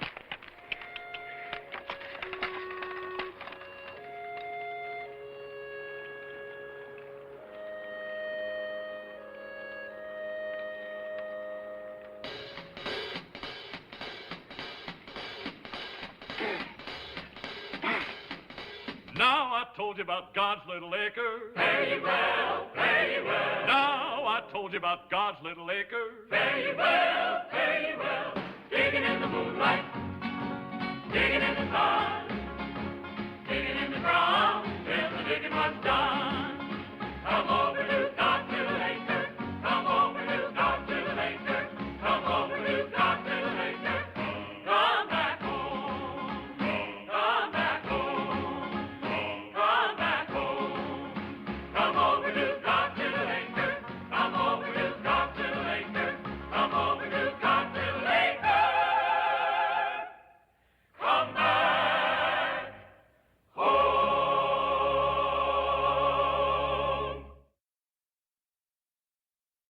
Now I told you about God's little acre. Fare ye well, fare ye well. Now I told you about God's little acre. Fare ye well, fare ye well. Digging in the moonlight, digging in the stars, digging in the ground till the digging was done.